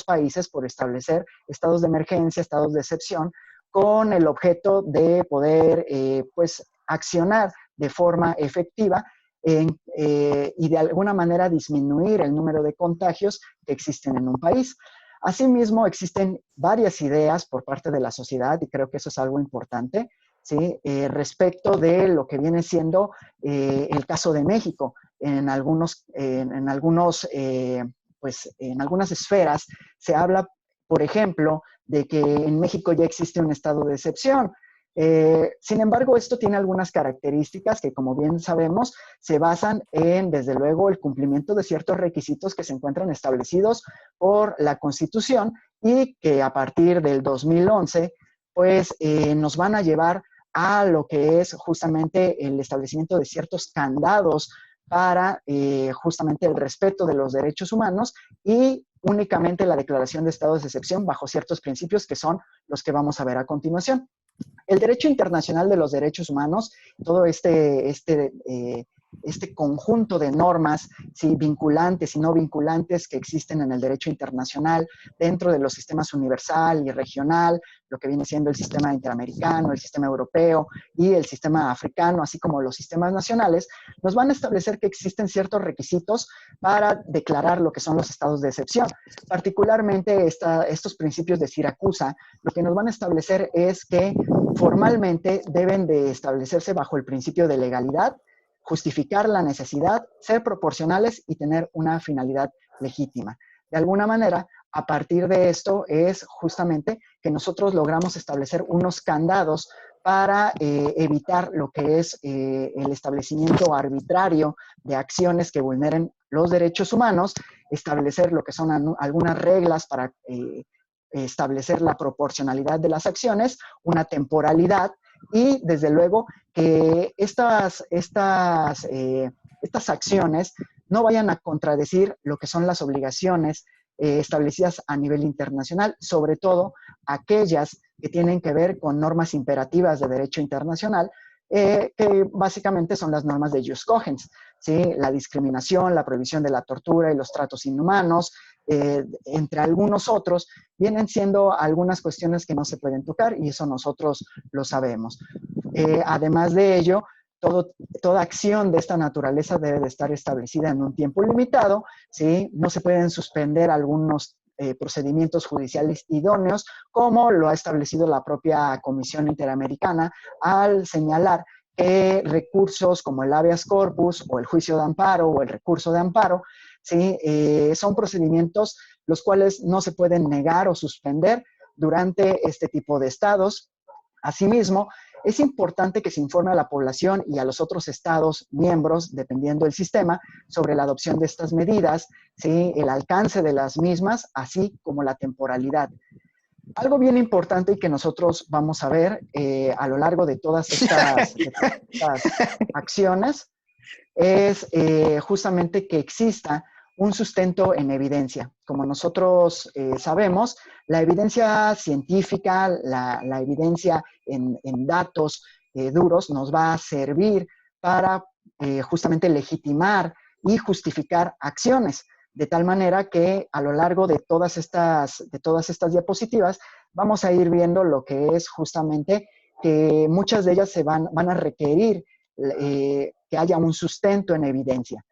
países por establecer estados de emergencia, estados de excepción, con el objeto de poder pues, accionar de forma efectiva y de alguna manera disminuir el número de contagios que existen en un país. Asimismo, existen varias ideas por parte de la sociedad, y creo que eso es algo importante, ¿sí? Respecto de lo que viene siendo el caso de México. Pues, en algunas esferas se habla, por ejemplo, de que en México ya existe un estado de excepción. Sin embargo, esto tiene algunas características que, como bien sabemos, se basan en, desde luego, el cumplimiento de ciertos requisitos que se encuentran establecidos por la Constitución y que a partir del 2011, pues, nos van a llevar a lo que es justamente el establecimiento de ciertos candados para justamente el respeto de los derechos humanos y únicamente la declaración de estados de excepción bajo ciertos principios que son los que vamos a ver a continuación. El derecho internacional de los derechos humanos, todo este conjunto de normas, ¿sí? Vinculantes y no vinculantes que existen en el derecho internacional dentro de los sistemas universal y regional, lo que viene siendo el sistema interamericano, el sistema europeo y el sistema africano, así como los sistemas nacionales, nos van a establecer que existen ciertos requisitos para declarar lo que son los estados de excepción. Particularmente estos principios de Siracusa, lo que nos van a establecer es que formalmente deben de establecerse bajo el principio de legalidad, justificar la necesidad, ser proporcionales y tener una finalidad legítima. De alguna manera, a partir de esto es justamente que nosotros logramos establecer unos candados para evitar lo que es el establecimiento arbitrario de acciones que vulneren los derechos humanos, establecer lo que son algunas reglas para establecer la proporcionalidad de las acciones, una temporalidad y, desde luego, que estas acciones no vayan a contradecir lo que son las obligaciones establecidas a nivel internacional, sobre todo aquellas que tienen que ver con normas imperativas de derecho internacional, que básicamente son las normas de jus cogens, ¿sí? La discriminación, la prohibición de la tortura y los tratos inhumanos, entre algunos otros, vienen siendo algunas cuestiones que no se pueden tocar y eso nosotros lo sabemos. Además de ello, toda acción de esta naturaleza debe de estar establecida en un tiempo limitado, ¿sí? No se pueden suspender algunos procedimientos judiciales idóneos, como lo ha establecido la propia Comisión Interamericana al señalar que recursos como el habeas corpus o el juicio de amparo o el recurso de amparo, ¿sí? Son procedimientos los cuales no se pueden negar o suspender durante este tipo de estados. Asimismo, es importante que se informe a la población y a los otros estados miembros, dependiendo del sistema, sobre la adopción de estas medidas, ¿sí? El alcance de las mismas, así como la temporalidad. Algo bien importante y que nosotros vamos a ver a lo largo de todas estas acciones es justamente que exista un sustento en evidencia. Como nosotros sabemos, la evidencia científica, la evidencia en datos duros nos va a servir para justamente legitimar y justificar acciones, de tal manera que a lo largo de todas estas diapositivas vamos a ir viendo lo que es justamente que muchas de ellas van a requerir que haya un sustento en evidencia.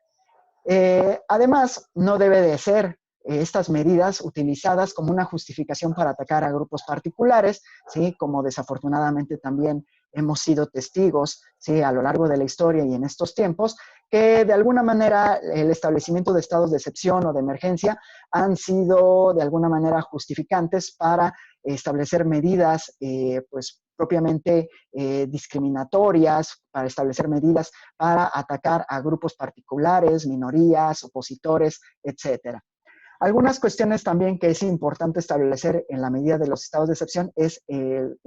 Además, no debe de ser estas medidas utilizadas como una justificación para atacar a grupos particulares, ¿sí? Como desafortunadamente también hemos sido testigos, ¿sí? A lo largo de la historia y en estos tiempos, que de alguna manera el establecimiento de estados de excepción o de emergencia han sido de alguna manera justificantes para establecer medidas pues propiamente discriminatorias, para establecer medidas para atacar a grupos particulares, minorías, opositores, etcétera. Algunas cuestiones también que es importante establecer en la medida de los estados de excepción es el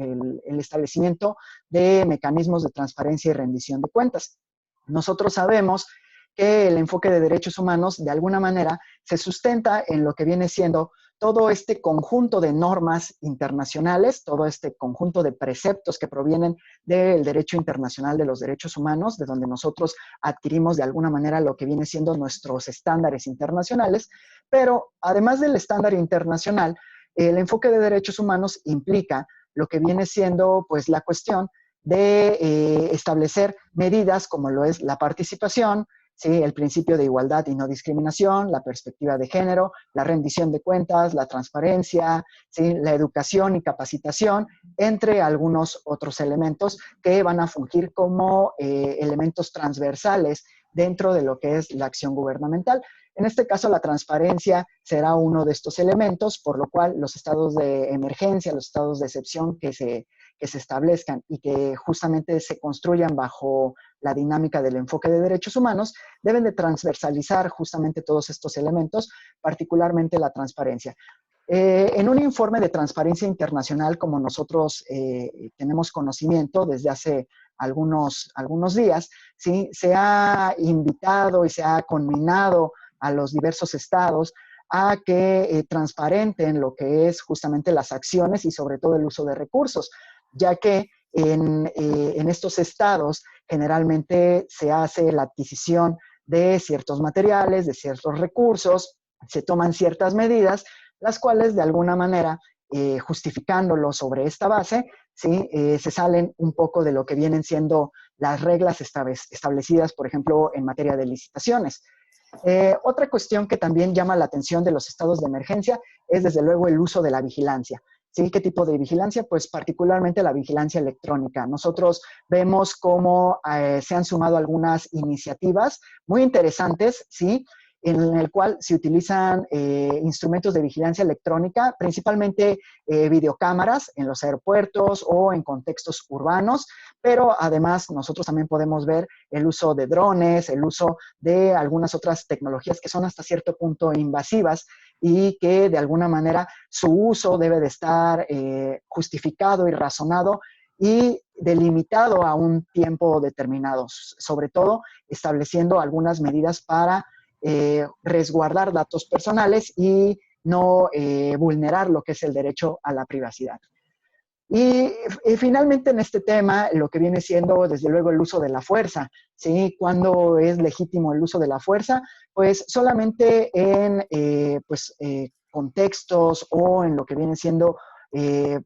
establecimiento de mecanismos de transparencia y rendición de cuentas. Nosotros sabemos que el enfoque de derechos humanos de alguna manera se sustenta en lo que viene siendo todo este conjunto de normas internacionales, todo este conjunto de preceptos que provienen del derecho internacional de los derechos humanos, de donde nosotros adquirimos de alguna manera lo que viene siendo nuestros estándares internacionales, Pero además del estándar internacional, el enfoque de derechos humanos implica lo que viene siendo pues la cuestión de establecer medidas como lo es la participación, ¿sí? El principio de igualdad y no discriminación, la perspectiva de género, la rendición de cuentas, la transparencia, ¿sí? La educación y capacitación, entre algunos otros elementos que van a fungir como elementos transversales dentro de lo que es la acción gubernamental. En este caso, la transparencia será uno de estos elementos, por lo cual los estados de emergencia, los estados de excepción que se establezcan y que justamente se construyan bajo la dinámica del enfoque de derechos humanos, deben de transversalizar justamente todos estos elementos, particularmente la transparencia. En un informe de transparencia internacional, como nosotros tenemos conocimiento desde hace algunos días, ¿sí? Se ha invitado y se ha conminado a los diversos estados a que transparenten lo que es justamente las acciones y sobre todo el uso de recursos, ya que en estos estados generalmente se hace la adquisición de ciertos materiales, de ciertos recursos, se toman ciertas medidas, las cuales de alguna manera, justificándolo sobre esta base, ¿sí? Se salen un poco de lo que vienen siendo las reglas establecidas, por ejemplo, en materia de licitaciones. Otra cuestión que también llama la atención de los estados de emergencia es desde luego el uso de la vigilancia. ¿Sí? ¿Qué tipo de vigilancia? Pues particularmente la vigilancia electrónica. Nosotros vemos cómo se han sumado algunas iniciativas muy interesantes, ¿sí? En el cual se utilizan instrumentos de vigilancia electrónica, principalmente videocámaras en los aeropuertos o en contextos urbanos, pero además nosotros también podemos ver el uso de drones, el uso de algunas otras tecnologías que son hasta cierto punto invasivas y que de alguna manera su uso debe de estar justificado y razonado y delimitado a un tiempo determinado, sobre todo estableciendo algunas medidas para resguardar datos personales y no vulnerar lo que es el derecho a la privacidad. Y finalmente en este tema, lo que viene siendo desde luego el uso de la fuerza, ¿sí? ¿Cuándo es legítimo el uso de la fuerza? Pues solamente en contextos o en lo que viene siendo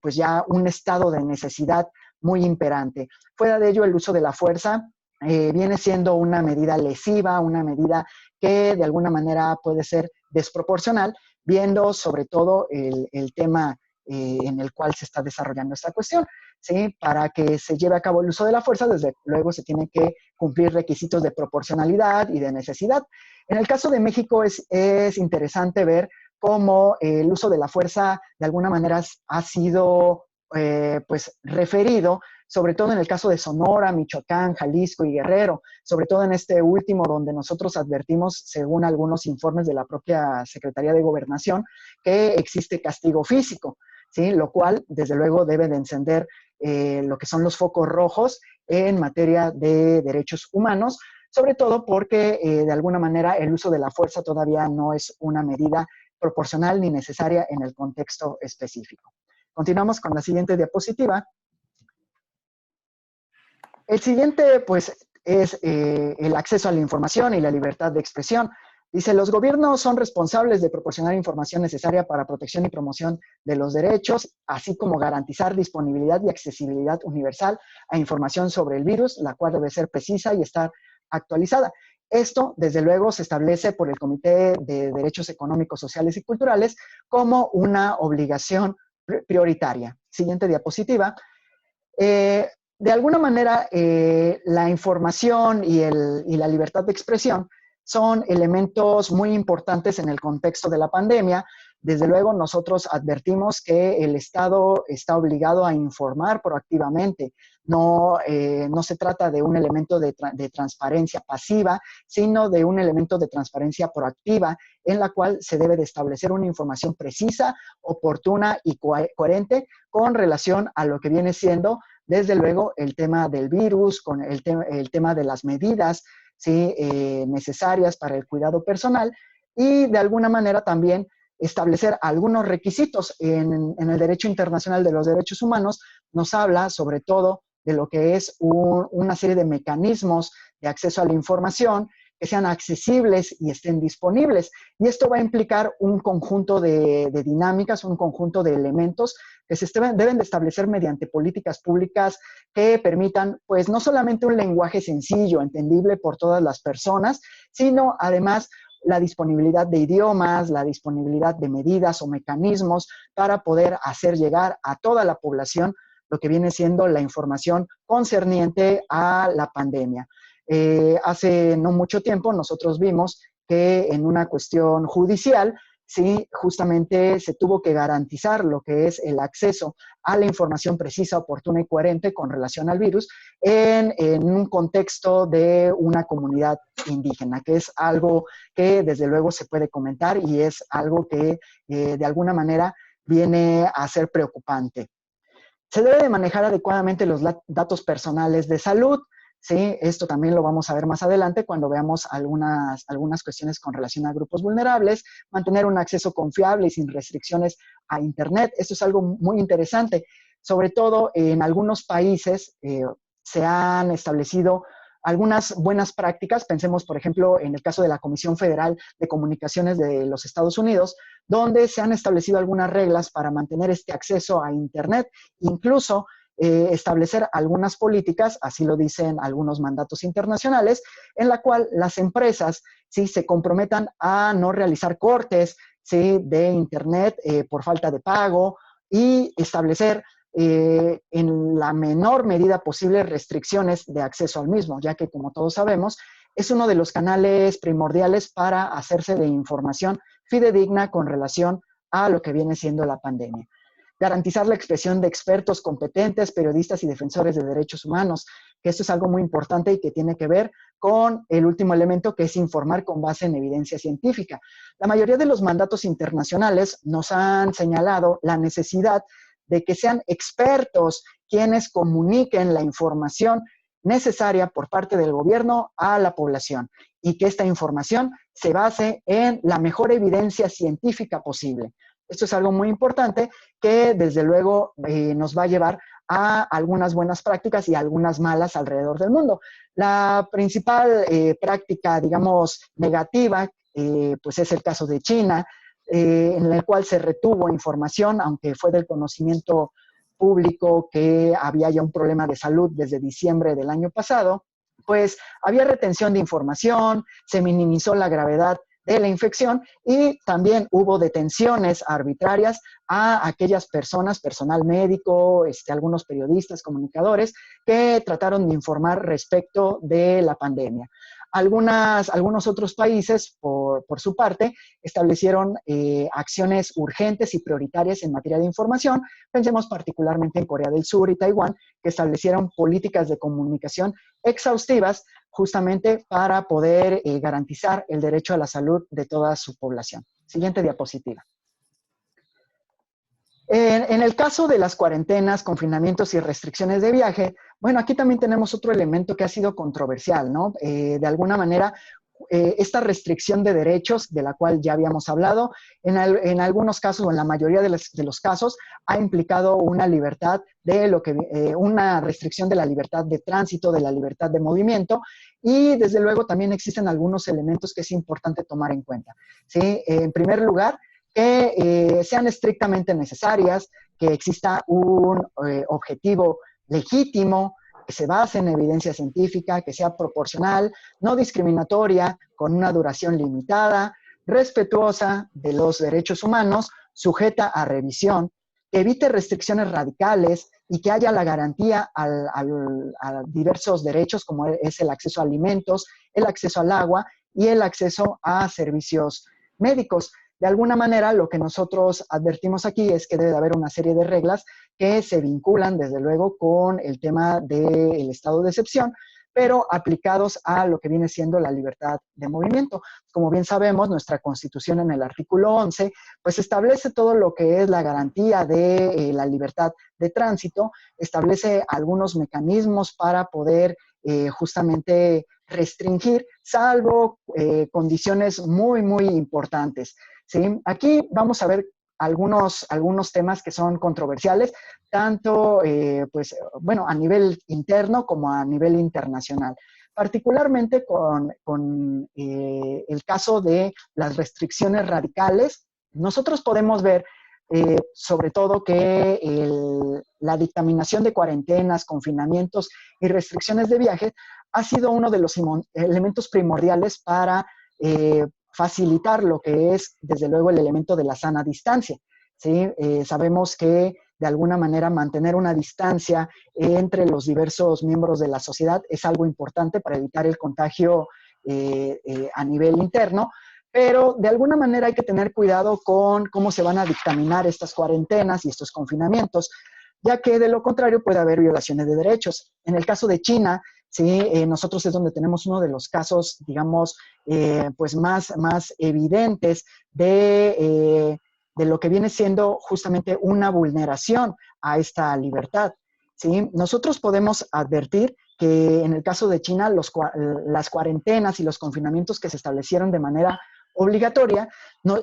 pues ya un estado de necesidad muy imperante. Fuera de ello, el uso de la fuerza viene siendo una medida lesiva, una medida que de alguna manera puede ser desproporcional, viendo sobre todo el tema en el cual se está desarrollando esta cuestión. ¿Sí? Para que se lleve a cabo el uso de la fuerza, desde luego se tienen que cumplir requisitos de proporcionalidad y de necesidad. En el caso de México es interesante ver cómo el uso de la fuerza de alguna manera ha sido pues referido, sobre todo en el caso de Sonora, Michoacán, Jalisco y Guerrero, sobre todo en este último donde nosotros advertimos, según algunos informes de la propia Secretaría de Gobernación, que existe castigo físico, ¿sí? Lo cual desde luego debe de encender lo que son los focos rojos en materia de derechos humanos, sobre todo porque de alguna manera el uso de la fuerza todavía no es una medida proporcional ni necesaria en el contexto específico. Continuamos con la siguiente diapositiva. El siguiente, pues, es el acceso a la información y la libertad de expresión. Dice, los gobiernos son responsables de proporcionar información necesaria para protección y promoción de los derechos, así como garantizar disponibilidad y accesibilidad universal a información sobre el virus, la cual debe ser precisa y estar actualizada. Esto, desde luego, se establece por el Comité de Derechos Económicos, Sociales y Culturales como una obligación prioritaria. Siguiente diapositiva. De alguna manera, la información y la libertad de expresión son elementos muy importantes en el contexto de la pandemia. Desde luego, nosotros advertimos que el Estado está obligado a informar proactivamente. No se trata de un elemento de transparencia pasiva, sino de un elemento de transparencia proactiva en la cual se debe de establecer una información precisa, oportuna y coherente con relación a lo que viene siendo, desde luego, el tema del virus, con el tema de las medidas, ¿sí? Necesarias para el cuidado personal y de alguna manera también establecer algunos requisitos en el derecho internacional de los derechos humanos. Nos habla sobre todo de lo que es una serie de mecanismos de acceso a la información que sean accesibles y estén disponibles. Y esto va a implicar un conjunto de dinámicas, un conjunto de elementos que deben de establecer mediante políticas públicas que permitan, pues, no solamente un lenguaje sencillo, entendible por todas las personas, sino además la disponibilidad de idiomas, la disponibilidad de medidas o mecanismos para poder hacer llegar a toda la población lo que viene siendo la información concerniente a la pandemia. Hace no mucho tiempo nosotros vimos que en una cuestión judicial, sí, justamente se tuvo que garantizar lo que es el acceso a la información precisa, oportuna y coherente con relación al virus en un contexto de una comunidad indígena, que es algo que desde luego se puede comentar y es algo que de alguna manera viene a ser preocupante. Se debe de manejar adecuadamente los datos personales de salud. Sí, esto también lo vamos a ver más adelante cuando veamos algunas cuestiones con relación a grupos vulnerables, mantener un acceso confiable y sin restricciones a Internet. Esto es algo muy interesante. Sobre todo en algunos países se han establecido algunas buenas prácticas. Pensemos, por ejemplo, en el caso de la Comisión Federal de Comunicaciones de los Estados Unidos, donde se han establecido algunas reglas para mantener este acceso a Internet, incluso establecer algunas políticas, así lo dicen algunos mandatos internacionales, en la cual las empresas ¿sí? se comprometan a no realizar cortes ¿sí? de Internet por falta de pago y establecer en la menor medida posible restricciones de acceso al mismo, ya que, como todos sabemos, es uno de los canales primordiales para hacerse de información fidedigna con relación a lo que viene siendo la pandemia. Garantizar la expresión de expertos competentes, periodistas y defensores de derechos humanos, que esto es algo muy importante y que tiene que ver con el último elemento, que es informar con base en evidencia científica. La mayoría de los mandatos internacionales nos han señalado la necesidad de que sean expertos quienes comuniquen la información necesaria por parte del gobierno a la población y que esta información se base en la mejor evidencia científica posible. Esto es algo muy importante que desde luego nos va a llevar a algunas buenas prácticas y algunas malas alrededor del mundo. La principal práctica, digamos, negativa, pues es el caso de China, en el cual se retuvo información, aunque fue del conocimiento público que había ya un problema de salud desde diciembre del año pasado, pues había retención de información, se minimizó la gravedad de la infección y también hubo detenciones arbitrarias a aquellas personas, personal médico, algunos periodistas, comunicadores, que trataron de informar respecto de la pandemia. Algunos otros países, por su parte, establecieron acciones urgentes y prioritarias en materia de información. Pensemos particularmente en Corea del Sur y Taiwán, que establecieron políticas de comunicación exhaustivas justamente para poder garantizar el derecho a la salud de toda su población. Siguiente diapositiva. En el caso de las cuarentenas, confinamientos y restricciones de viaje, bueno, aquí también tenemos otro elemento que ha sido controversial, ¿no? De alguna manera, esta restricción de derechos, de la cual ya habíamos hablado, en algunos casos, o en la mayoría de los casos, ha implicado una libertad una restricción de la libertad de tránsito, de la libertad de movimiento, y desde luego también existen algunos elementos que es importante tomar en cuenta, ¿sí? En primer lugar, que sean estrictamente necesarias, que exista un objetivo legítimo, que se base en evidencia científica, que sea proporcional, no discriminatoria, con una duración limitada, respetuosa de los derechos humanos, sujeta a revisión, que evite restricciones radicales y que haya la garantía a diversos derechos, como es el acceso a alimentos, el acceso al agua y el acceso a servicios médicos. De alguna manera, lo que nosotros advertimos aquí es que debe de haber una serie de reglas que se vinculan, desde luego, con el tema del estado de excepción, pero aplicados a lo que viene siendo la libertad de movimiento. Como bien sabemos, nuestra Constitución en el artículo 11, pues establece todo lo que es la garantía de la libertad de tránsito, establece algunos mecanismos para poder justamente restringir, salvo condiciones muy, muy importantes. ¿Sí? Aquí vamos a ver algunos temas que son controversiales, tanto pues, bueno, a nivel interno como a nivel internacional. particularmente con el caso de las restricciones radicales. Nosotros podemos ver sobre todo que la dictaminación de cuarentenas, confinamientos y restricciones de viaje ha sido uno de los elementos primordiales para facilitar lo que es, desde luego, el elemento de la sana distancia. ¿Sí? Sabemos que, de alguna manera, mantener una distancia entre los diversos miembros de la sociedad es algo importante para evitar el contagio a nivel interno, pero de alguna manera hay que tener cuidado con cómo se van a dictaminar estas cuarentenas y estos confinamientos, ya que de lo contrario puede haber violaciones de derechos. En el caso de China, sí, nosotros es donde tenemos uno de los casos, digamos, pues más evidentes de lo que viene siendo justamente una vulneración a esta libertad. ¿Sí? Nosotros podemos advertir que en el caso de China las cuarentenas y los confinamientos que se establecieron de manera obligatoria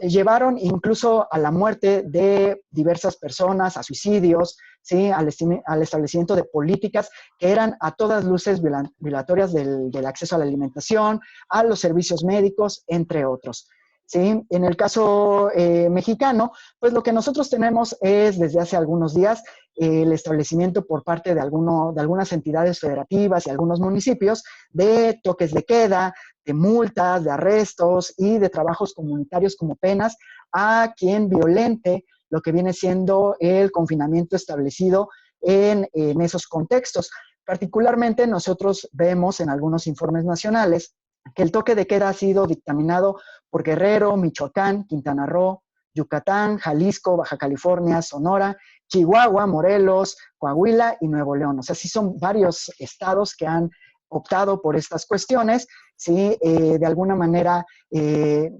llevaron incluso a la muerte de diversas personas, a suicidios, ¿sí? al establecimiento de políticas que eran a todas luces violatorias del acceso a la alimentación, a los servicios médicos, entre otros. ¿Sí? En el caso mexicano, pues lo que nosotros tenemos es desde hace algunos días el establecimiento por parte de algunas entidades federativas y algunos municipios de toques de queda, de multas, de arrestos y de trabajos comunitarios como penas a quien violente lo que viene siendo el confinamiento establecido en esos contextos. Particularmente nosotros vemos en algunos informes nacionales que el toque de queda ha sido dictaminado por Guerrero, Michoacán, Quintana Roo, Yucatán, Jalisco, Baja California, Sonora, Chihuahua, Morelos, Coahuila y Nuevo León. O sea, sí son varios estados que han optado por estas cuestiones. Sí, de alguna manera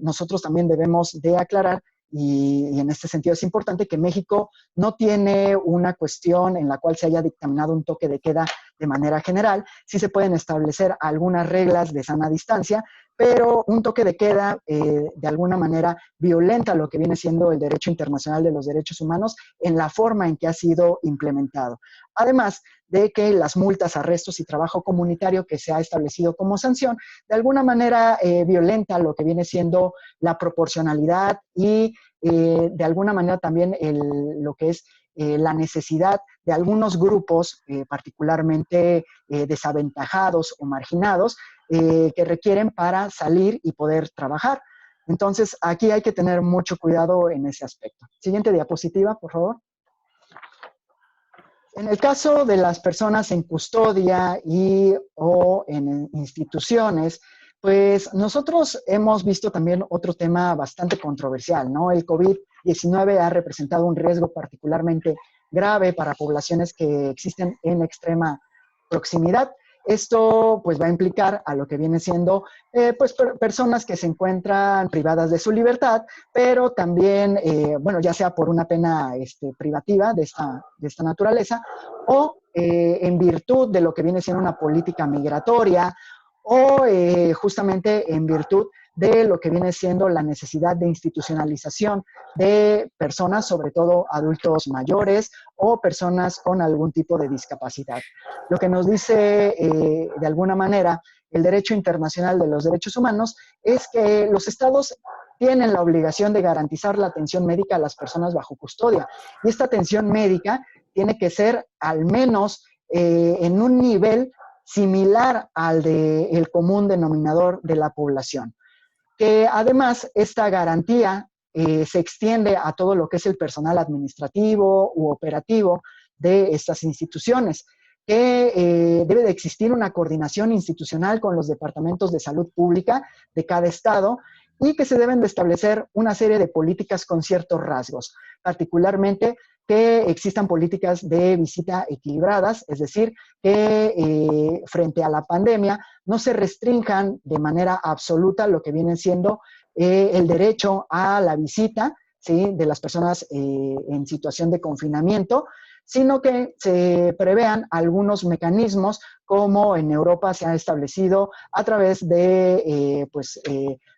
nosotros también debemos de aclarar y en este sentido es importante que México no tiene una cuestión en la cual se haya dictaminado un toque de queda de manera general. Sí se pueden establecer algunas reglas de sana distancia, pero un toque de queda de alguna manera violenta lo que viene siendo el derecho internacional de los derechos humanos en la forma en que ha sido implementado. Además de que las multas, arrestos y trabajo comunitario que se ha establecido como sanción, de alguna manera violenta lo que viene siendo la proporcionalidad y de alguna manera también lo que es la necesidad de algunos grupos, particularmente desaventajados o marginados, que requieren para salir y poder trabajar. Entonces, aquí hay que tener mucho cuidado en ese aspecto. Siguiente diapositiva, por favor. En el caso de las personas en custodia o en instituciones, pues nosotros hemos visto también otro tema bastante controversial, ¿no? El COVID-19 ha representado un riesgo particularmente grave para poblaciones que existen en extrema proximidad. Esto pues va a implicar a lo que viene siendo pues personas que se encuentran privadas de su libertad, pero también, bueno, ya sea por una pena privativa de esta naturaleza o en virtud de lo que viene siendo una política migratoria o justamente en virtud de lo que viene siendo la necesidad de institucionalización de personas, sobre todo adultos mayores o personas con algún tipo de discapacidad. Lo que nos dice de alguna manera el derecho internacional de los derechos humanos es que los estados tienen la obligación de garantizar la atención médica a las personas bajo custodia. Y esta atención médica tiene que ser al menos en un nivel similar al del común denominador de la población. Que además esta garantía se extiende a todo lo que es el personal administrativo u operativo de estas instituciones, que debe de existir una coordinación institucional con los departamentos de salud pública de cada estado y que se deben de establecer una serie de políticas con ciertos rasgos, particularmente que existan políticas de visita equilibradas, es decir, que frente a la pandemia no se restrinjan de manera absoluta lo que viene siendo el derecho a la visita, ¿sí?, de las personas en situación de confinamiento, sino que se prevean algunos mecanismos como en Europa se ha establecido a través de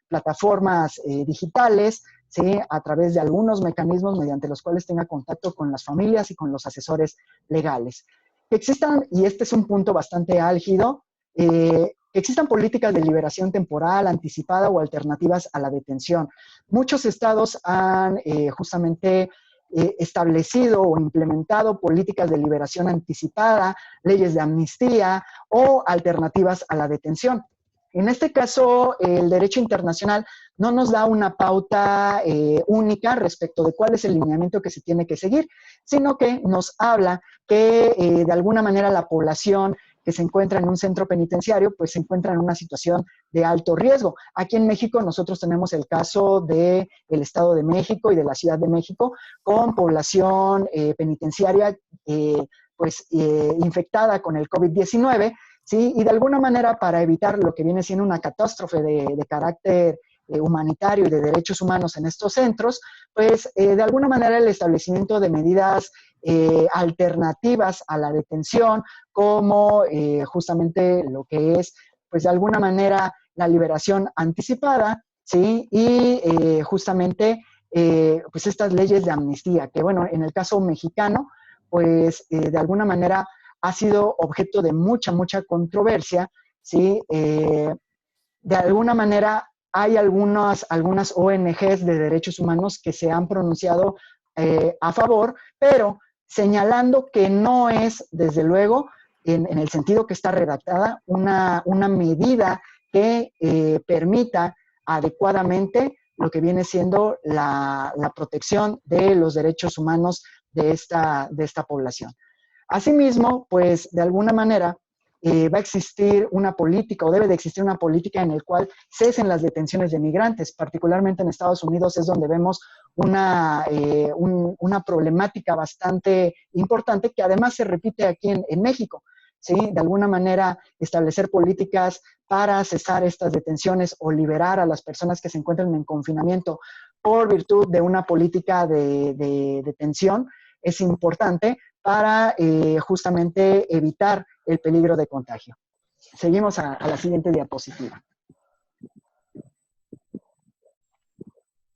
plataformas digitales, ¿sí?, a través de algunos mecanismos mediante los cuales tenga contacto con las familias y con los asesores legales. Que existan, y este es un punto bastante álgido, que existan políticas de liberación temporal, anticipada o alternativas a la detención. Muchos estados han justamente establecido o implementado políticas de liberación anticipada, leyes de amnistía o alternativas a la detención. En este caso, el derecho internacional no nos da una pauta única respecto de cuál es el lineamiento que se tiene que seguir, sino que nos habla que de alguna manera la población que se encuentra en un centro penitenciario, pues se encuentra en una situación de alto riesgo. Aquí en México nosotros tenemos el caso del Estado de México y de la Ciudad de México con población penitenciaria infectada con el COVID-19, ¿sí? Y de alguna manera para evitar lo que viene siendo una catástrofe de carácter humanitario y de derechos humanos en estos centros, pues de alguna manera el establecimiento de medidas alternativas a la detención, como justamente lo que es, pues de alguna manera, la liberación anticipada, ¿sí? Y justamente, pues estas leyes de amnistía, que bueno, en el caso mexicano, pues de alguna manera ha sido objeto de mucha controversia, ¿sí? De alguna manera hay algunas ONGs de derechos humanos que se han pronunciado a favor, pero señalando que no es, desde luego, en el sentido que está redactada, una medida que permita adecuadamente lo que viene siendo la protección de los derechos humanos de esta población. Asimismo, pues de alguna manera va a existir una política o debe de existir una política en la cual cesen las detenciones de migrantes. Particularmente en Estados Unidos es donde vemos una problemática bastante importante que además se repite aquí en México. ¿Sí? De alguna manera establecer políticas para cesar estas detenciones o liberar a las personas que se encuentran en confinamiento por virtud de una política de detención es importante para justamente evitar el peligro de contagio. Seguimos a la siguiente diapositiva.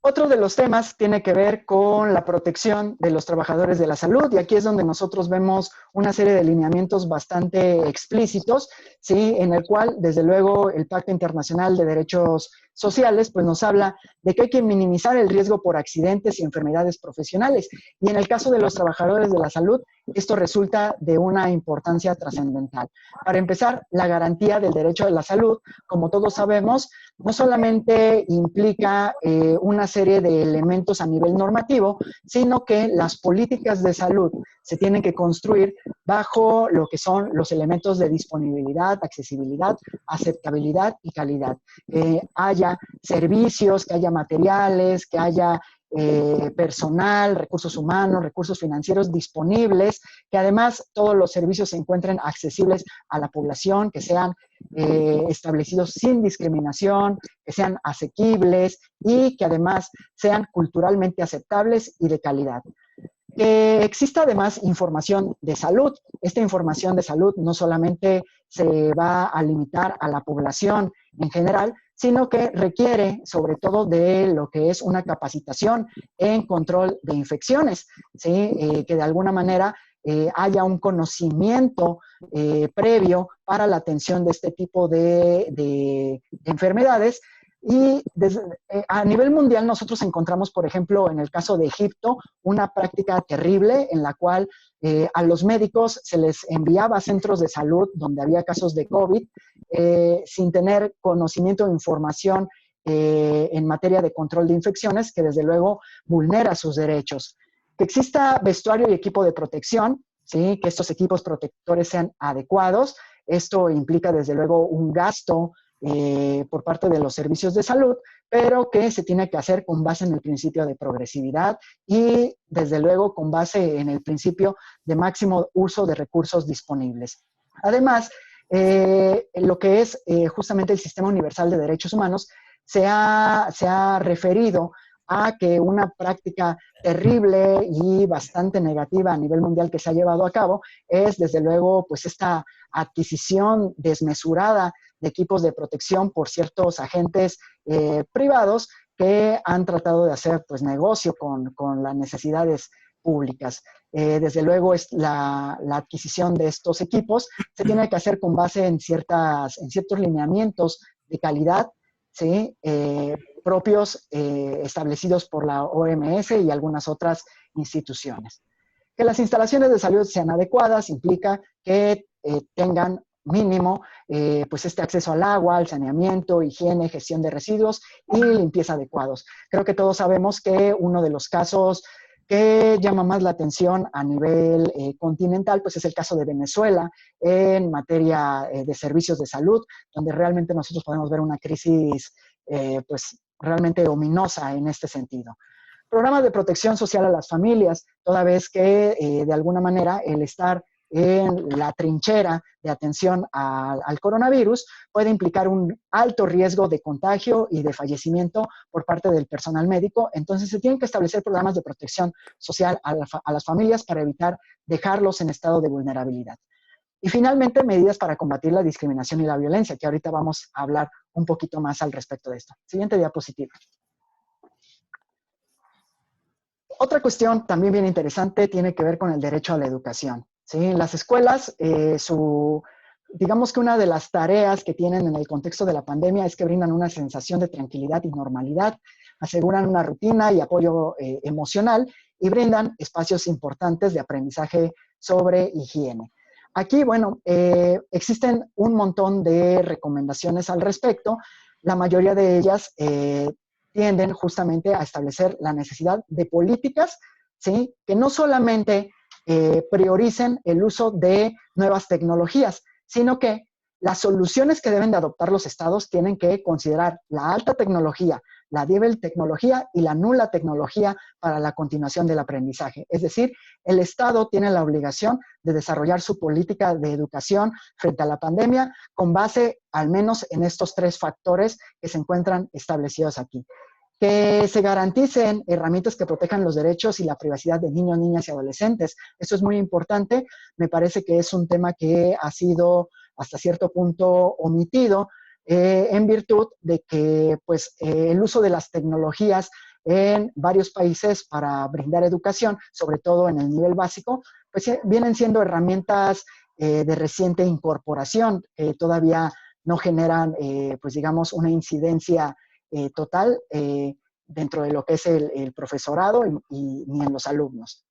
Otro de los temas tiene que ver con la protección de los trabajadores de la salud, y aquí es donde nosotros vemos una serie de lineamientos bastante explícitos, ¿sí? En el cual, desde luego, el Pacto Internacional de Derechos Sociales pues nos habla de que hay que minimizar el riesgo por accidentes y enfermedades profesionales. Y en el caso de los trabajadores de la salud, esto resulta de una importancia trascendental. Para empezar, la garantía del derecho de la salud, como todos sabemos, no solamente implica una serie de elementos a nivel normativo, sino que las políticas de salud se tienen que construir bajo lo que son los elementos de disponibilidad, accesibilidad, aceptabilidad y calidad. Que haya servicios, que haya materiales, que haya personal, recursos humanos, recursos financieros disponibles, que además todos los servicios se encuentren accesibles a la población, que sean establecidos sin discriminación, que sean asequibles y que además sean culturalmente aceptables y de calidad. Que exista además información de salud. Esta información de salud no solamente se va a limitar a la población en general, sino que requiere sobre todo de lo que es una capacitación en control de infecciones, ¿sí? Que de alguna manera haya un conocimiento previo para la atención de este tipo de enfermedades. Y a nivel mundial nosotros encontramos, por ejemplo, en el caso de Egipto, una práctica terrible en la cual a los médicos se les enviaba a centros de salud donde había casos de COVID sin tener conocimiento o información en materia de control de infecciones, que desde luego vulnera sus derechos. Que exista vestuario y equipo de protección, ¿sí? Que estos equipos protectores sean adecuados. Esto implica desde luego un gasto por parte de los servicios de salud, pero que se tiene que hacer con base en el principio de progresividad y, desde luego, con base en el principio de máximo uso de recursos disponibles. Además, lo que es justamente el Sistema Universal de Derechos Humanos se ha referido a que una práctica terrible y bastante negativa a nivel mundial que se ha llevado a cabo es, desde luego, pues esta adquisición desmesurada de equipos de protección por ciertos agentes privados que han tratado de hacer pues negocio con las necesidades públicas. Desde luego, la adquisición de estos equipos se tiene que hacer con base en ciertos lineamientos de calidad, ¿sí? Propios establecidos por la OMS y algunas otras instituciones. Que las instalaciones de salud sean adecuadas implica que tengan mínimo pues este acceso al agua, al saneamiento, higiene, gestión de residuos y limpieza adecuados. Creo que todos sabemos que uno de los casos que llama más la atención a nivel continental, pues es el caso de Venezuela en materia de servicios de salud, donde realmente nosotros podemos ver una crisis pues realmente ominosa en este sentido. Programas de protección social a las familias, toda vez que de alguna manera el estar en la trinchera de atención al coronavirus puede implicar un alto riesgo de contagio y de fallecimiento por parte del personal médico. Entonces se tienen que establecer programas de protección social a las familias para evitar dejarlos en estado de vulnerabilidad. Y finalmente, medidas para combatir la discriminación y la violencia, que ahorita vamos a hablar un poquito más al respecto de esto. Siguiente diapositiva. Otra cuestión también bien interesante tiene que ver con el derecho a la educación. ¿Sí? En las escuelas, digamos que una de las tareas que tienen en el contexto de la pandemia es que brindan una sensación de tranquilidad y normalidad, aseguran una rutina y apoyo emocional y brindan espacios importantes de aprendizaje sobre higiene. Aquí, bueno, existen un montón de recomendaciones al respecto. La mayoría de ellas tienden justamente a establecer la necesidad de políticas, ¿sí? Que no solamente prioricen el uso de nuevas tecnologías, sino que las soluciones que deben de adoptar los estados tienen que considerar la alta tecnología, la débil tecnología y la nula tecnología para la continuación del aprendizaje. Es decir, el Estado tiene la obligación de desarrollar su política de educación frente a la pandemia con base al menos en estos tres factores que se encuentran establecidos aquí. Que se garanticen herramientas que protejan los derechos y la privacidad de niños, niñas y adolescentes. Esto es muy importante. Me parece que es un tema que ha sido hasta cierto punto omitido en virtud de que pues, el uso de las tecnologías en varios países para brindar educación, sobre todo en el nivel básico, pues vienen siendo herramientas de reciente incorporación, que todavía no generan, pues digamos, una incidencia total dentro de lo que es el profesorado ni en los alumnos.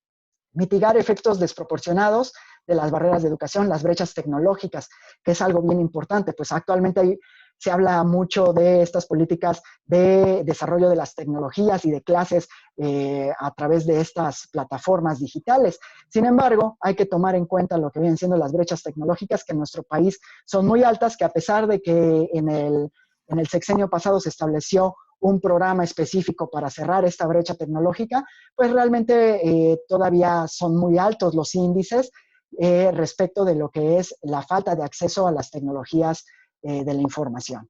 Mitigar efectos desproporcionados de las barreras de educación, las brechas tecnológicas, que es algo bien importante, pues actualmente se habla mucho de estas políticas de desarrollo de las tecnologías y de clases a través de estas plataformas digitales. Sin embargo, hay que tomar en cuenta lo que vienen siendo las brechas tecnológicas que en nuestro país son muy altas, que a pesar de que en el sexenio pasado se estableció un programa específico para cerrar esta brecha tecnológica, pues realmente todavía son muy altos los índices respecto de lo que es la falta de acceso a las tecnologías de la información.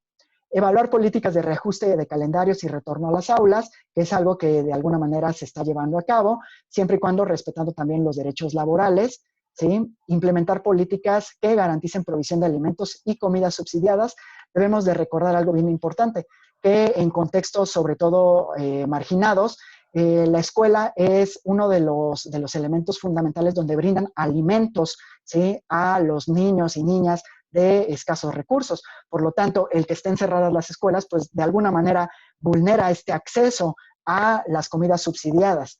Evaluar políticas de reajuste de calendarios y retorno a las aulas, que es algo que de alguna manera se está llevando a cabo, siempre y cuando respetando también los derechos laborales, ¿sí? Implementar políticas que garanticen provisión de alimentos y comidas subsidiadas. Debemos de recordar algo bien importante, que en contextos sobre todo marginados, la escuela es uno de los elementos fundamentales donde brindan alimentos, ¿sí? A los niños y niñas de escasos recursos. Por lo tanto, el que estén cerradas las escuelas, pues de alguna manera vulnera este acceso a las comidas subsidiadas.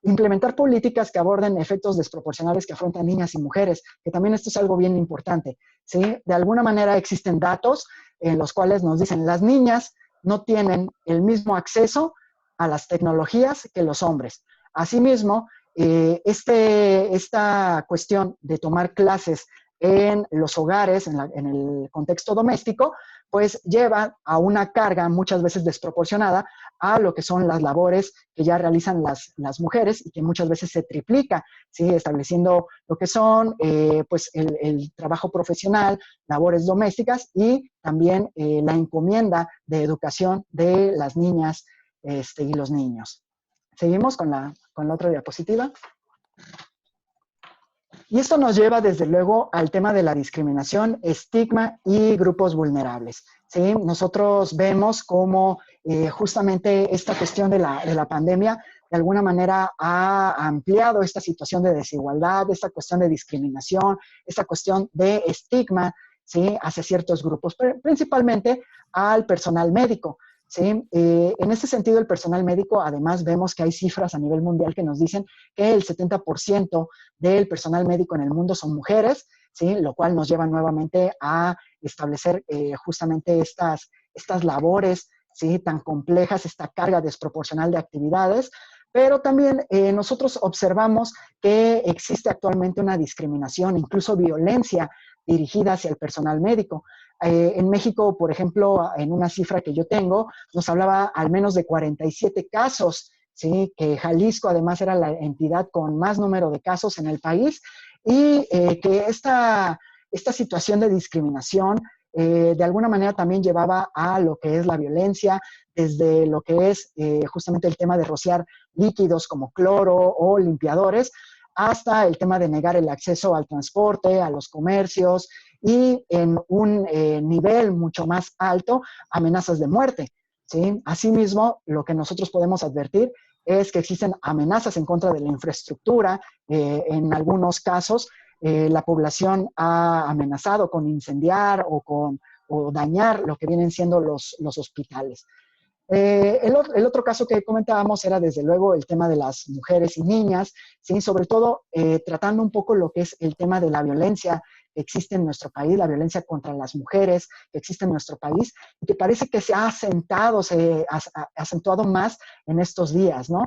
Implementar políticas que aborden efectos desproporcionales que afrontan niñas y mujeres, que también esto es algo bien importante, ¿sí? De alguna manera existen datos en los cuales nos dicen las niñas no tienen el mismo acceso a las tecnologías que los hombres. Asimismo, esta cuestión de tomar clases en los hogares, en el contexto doméstico, pues lleva a una carga muchas veces desproporcionada a lo que son las labores que ya realizan las mujeres y que muchas veces se triplica, ¿sí? Estableciendo lo que son pues el trabajo profesional, labores domésticas y también la encomienda de educación de las niñas y los niños. Seguimos con la otra diapositiva. Y esto nos lleva, desde luego, al tema de la discriminación, estigma y grupos vulnerables, ¿sí? Nosotros vemos cómo justamente esta cuestión de la pandemia, de alguna manera ha ampliado esta situación de desigualdad, esta cuestión de discriminación, esta cuestión de estigma, ¿sí?, hacia ciertos grupos, principalmente al personal médico. ¿Sí? En este sentido, el personal médico, además, vemos que hay cifras a nivel mundial que nos dicen que el 70% del personal médico en el mundo son mujeres, ¿sí?, lo cual nos lleva nuevamente a establecer justamente estas labores, ¿sí?, tan complejas, esta carga desproporcional de actividades, pero también nosotros observamos que existe actualmente una discriminación, incluso violencia dirigida hacia el personal médico. En México, por ejemplo, en una cifra que yo tengo, nos hablaba al menos de 47 casos, ¿sí?, que Jalisco además era la entidad con más número de casos en el país, y que esta situación de discriminación de alguna manera también llevaba a lo que es la violencia, desde lo que es justamente el tema de rociar líquidos como cloro o limpiadores, hasta el tema de negar el acceso al transporte, a los comercios, y en un nivel mucho más alto, amenazas de muerte, ¿sí? Asimismo, lo que nosotros podemos advertir es que existen amenazas en contra de la infraestructura. En algunos casos, la población ha amenazado con incendiar o dañar lo que vienen siendo los hospitales. El otro caso que comentábamos era desde luego el tema de las mujeres y niñas, ¿sí?, sobre todo tratando un poco lo que es el tema de la violencia que existe en nuestro país, la violencia contra las mujeres que existe en nuestro país, y que parece que se ha acentuado más en estos días, ¿no?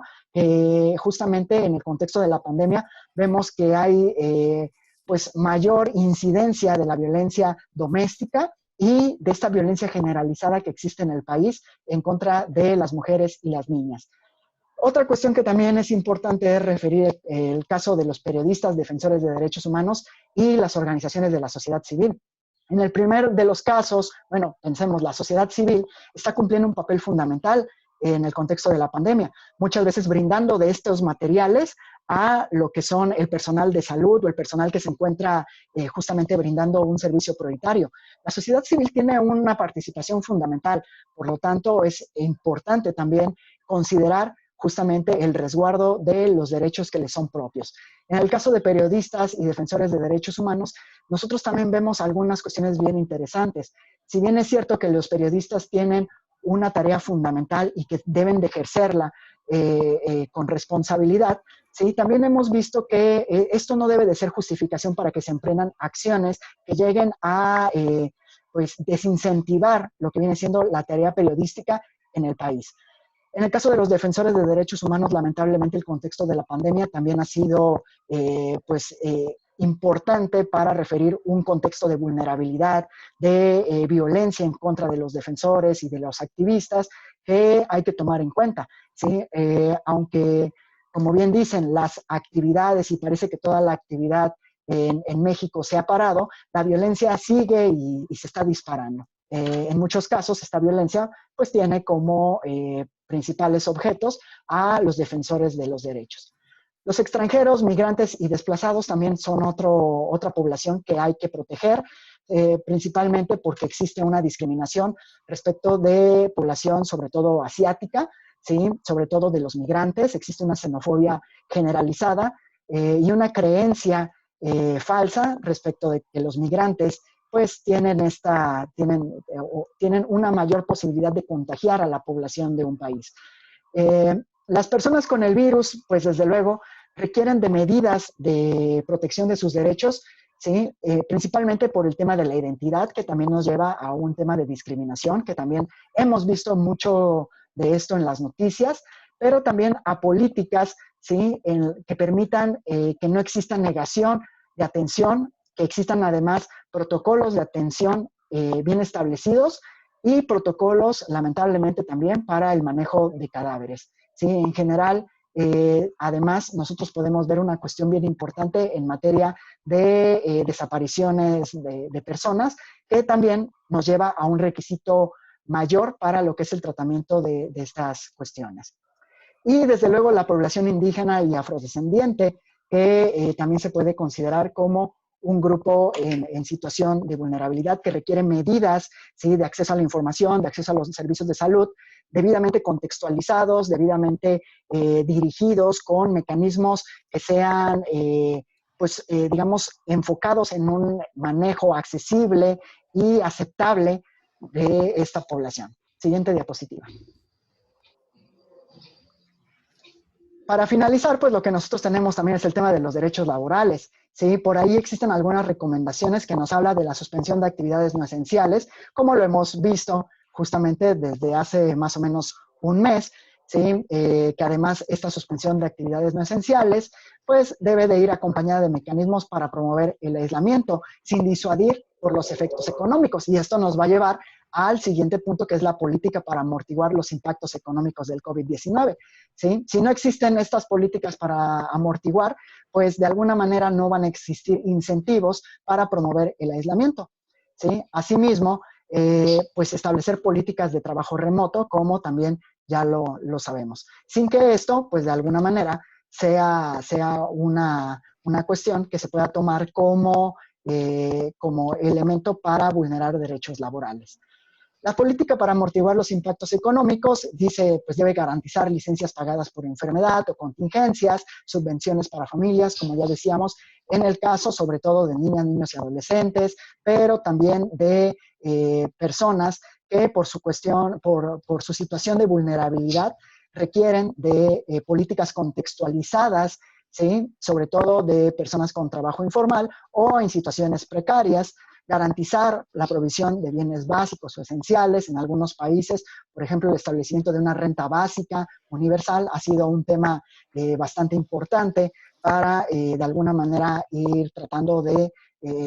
Justamente en el contexto de la pandemia vemos que hay pues mayor incidencia de la violencia doméstica y de esta violencia generalizada que existe en el país en contra de las mujeres y las niñas. Otra cuestión que también es importante es referir el caso de los periodistas defensores de derechos humanos y las organizaciones de la sociedad civil. En el primer de los casos, bueno, pensemos, la sociedad civil está cumpliendo un papel fundamental en el contexto de la pandemia, muchas veces brindando de estos materiales a lo que son el personal de salud o el personal que se encuentra justamente brindando un servicio prioritario. La sociedad civil tiene una participación fundamental, por lo tanto es importante también considerar justamente el resguardo de los derechos que les son propios. En el caso de periodistas y defensores de derechos humanos, nosotros también vemos algunas cuestiones bien interesantes. Si bien es cierto que los periodistas tienen una tarea fundamental y que deben de ejercerla con responsabilidad, ¿sí?, también hemos visto que esto no debe de ser justificación para que se emprendan acciones que lleguen a pues desincentivar lo que viene siendo la tarea periodística en el país. En el caso de los defensores de derechos humanos, lamentablemente el contexto de la pandemia también ha sido importante para referir un contexto de vulnerabilidad, de violencia en contra de los defensores y de los activistas que hay que tomar en cuenta, ¿sí? Aunque, como bien dicen, las actividades, y parece que toda la actividad en México se ha parado, la violencia sigue y se está disparando. En muchos casos esta violencia pues tiene como principales objetos a los defensores de los derechos. Los extranjeros, migrantes y desplazados también son otra población que hay que proteger, principalmente porque existe una discriminación respecto de población, sobre todo asiática, ¿sí?, sobre todo de los migrantes. Existe una xenofobia generalizada y una creencia falsa respecto de que los migrantes pues tienen una mayor posibilidad de contagiar a la población de un país. Las personas con el virus, pues desde luego, requieren de medidas de protección de sus derechos, ¿sí? Principalmente por el tema de la identidad, que también nos lleva a un tema de discriminación, que también hemos visto mucho de esto en las noticias, pero también a políticas, ¿sí?, que permitan que no exista negación de atención, que existan además protocolos de atención bien establecidos y protocolos, lamentablemente, también para el manejo de cadáveres. ¿Sí? En general, además, nosotros podemos ver una cuestión bien importante en materia de desapariciones de personas, que también nos lleva a un requisito mayor para lo que es el tratamiento de estas cuestiones. Y desde luego la población indígena y afrodescendiente, que también se puede considerar como un grupo en situación de vulnerabilidad que requiere medidas, ¿sí?, de acceso a la información, de acceso a los servicios de salud, debidamente contextualizados, debidamente dirigidos, con mecanismos que sean, digamos, enfocados en un manejo accesible y aceptable de esta población. Siguiente diapositiva. Para finalizar, pues lo que nosotros tenemos también es el tema de los derechos laborales. ¿Sí? Por ahí existen algunas recomendaciones que nos hablan de la suspensión de actividades no esenciales, como lo hemos visto justamente desde hace más o menos un mes, ¿sí? Que además esta suspensión de actividades no esenciales pues debe de ir acompañada de mecanismos para promover el aislamiento, sin disuadir por los efectos económicos. Y esto nos va a llevar al siguiente punto, que es la política para amortiguar los impactos económicos del COVID-19. ¿Sí? Si no existen estas políticas para amortiguar, pues de alguna manera no van a existir incentivos para promover el aislamiento. ¿Sí? Asimismo, pues establecer políticas de trabajo remoto, como también ya lo sabemos. Sin que esto, pues de alguna manera, sea una cuestión que se pueda tomar como elemento para vulnerar derechos laborales. La política para amortiguar los impactos económicos dice, pues debe garantizar licencias pagadas por enfermedad o contingencias, subvenciones para familias, como ya decíamos, en el caso sobre todo de niñas, niños y adolescentes, pero también de personas que por su situación de vulnerabilidad requieren de políticas contextualizadas, ¿sí? Sobre todo de personas con trabajo informal o en situaciones precarias. Garantizar la provisión de bienes básicos o esenciales. En algunos países, por ejemplo, el establecimiento de una renta básica universal ha sido un tema bastante importante para, de alguna manera, ir tratando de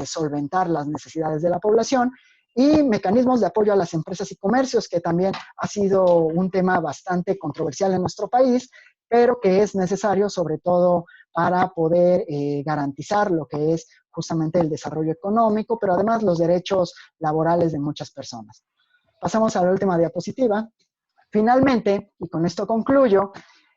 solventar las necesidades de la población. Y mecanismos de apoyo a las empresas y comercios, que también ha sido un tema bastante controversial en nuestro país, pero que es necesario sobre todo para poder garantizar lo que es justamente el desarrollo económico, pero además los derechos laborales de muchas personas. Pasamos a la última diapositiva. Finalmente, y con esto concluyo,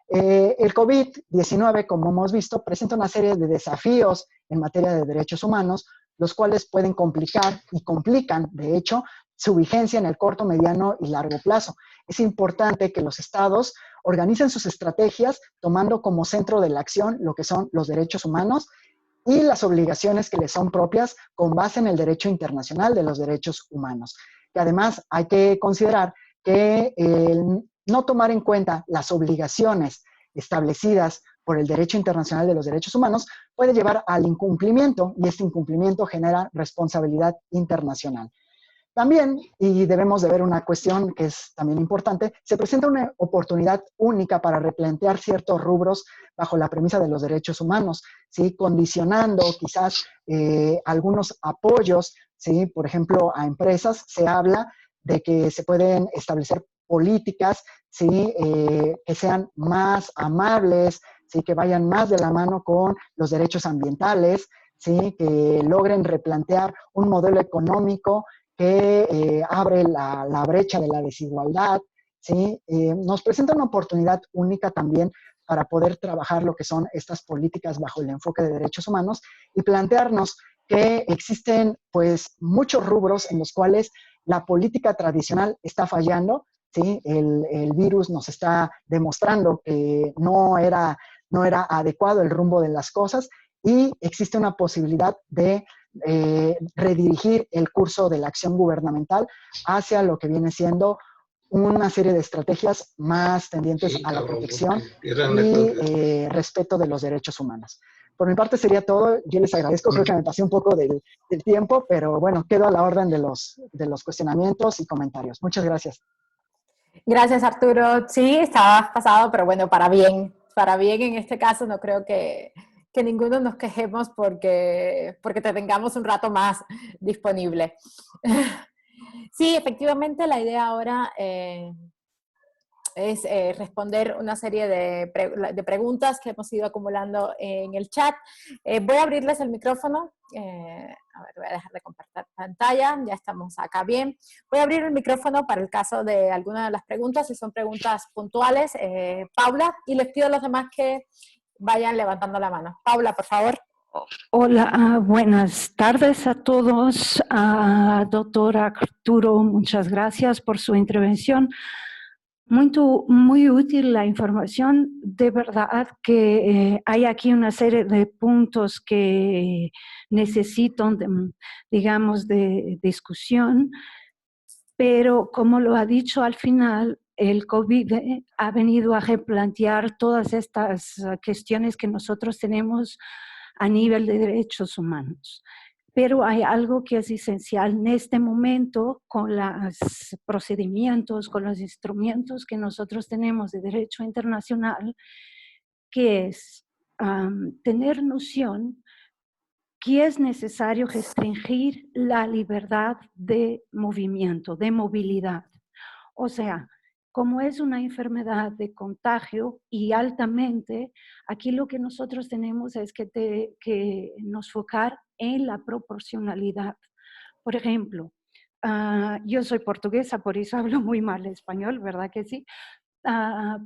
el COVID-19, como hemos visto, presenta una serie de desafíos en materia de derechos humanos, los cuales pueden complicar y complican, de hecho, su vigencia en el corto, mediano y largo plazo. Es importante que los estados organicen sus estrategias tomando como centro de la acción lo que son los derechos humanos y las obligaciones que les son propias con base en el derecho internacional de los derechos humanos. Que además hay que considerar que el no tomar en cuenta las obligaciones establecidas por el derecho internacional de los derechos humanos puede llevar al incumplimiento, y este incumplimiento genera responsabilidad internacional. También, y debemos de ver una cuestión que es también importante, se presenta una oportunidad única para replantear ciertos rubros bajo la premisa de los derechos humanos, ¿sí? Condicionando quizás algunos apoyos, ¿sí? Por ejemplo, a empresas se habla de que se pueden establecer políticas, ¿sí? Que sean más amables, ¿sí? Que vayan más de la mano con los derechos ambientales, ¿sí? Que logren replantear un modelo económico que abre la brecha de la desigualdad, ¿sí? Nos presenta una oportunidad única también para poder trabajar lo que son estas políticas bajo el enfoque de derechos humanos y plantearnos que existen pues muchos rubros en los cuales la política tradicional está fallando, ¿sí? El virus nos está demostrando que no era adecuado el rumbo de las cosas y existe una posibilidad de redirigir el curso de la acción gubernamental hacia lo que viene siendo una serie de estrategias más tendientes a la protección y respeto de los derechos humanos. Por mi parte sería todo. Yo les agradezco, creo que me pasé un poco del tiempo, pero bueno, quedo a la orden de los cuestionamientos y comentarios. Muchas gracias. Gracias, Arturo. Sí, estabas pasado, pero bueno, para bien. Para bien en este caso no creo que ninguno nos quejemos porque te tengamos un rato más disponible. Sí, efectivamente la idea ahora es responder una serie de preguntas que hemos ido acumulando en el chat. Voy a abrirles el micrófono. A ver, voy a dejar de compartir pantalla. Ya estamos acá bien. Voy a abrir el micrófono para el caso de alguna de las preguntas, si son preguntas puntuales. Paula, y les pido a los demás que vayan levantando la mano. Paula, por favor. Hola, buenas tardes a todos. Doctor Arturo, muchas gracias por su intervención. Muy útil la información. De verdad que hay aquí una serie de puntos que necesitan, digamos, de discusión, pero como lo ha dicho al final, el COVID ha venido a replantear todas estas cuestiones que nosotros tenemos a nivel de derechos humanos. Pero hay algo que es esencial en este momento con los procedimientos, con los instrumentos que nosotros tenemos de derecho internacional, que es tener noción que es necesario restringir la libertad de movimiento, de movilidad. O sea, como es una enfermedad de contagio y altamente, aquí lo que nosotros tenemos es que nos focar en la proporcionalidad. Por ejemplo, yo soy portuguesa, por eso hablo muy mal español, ¿verdad que sí?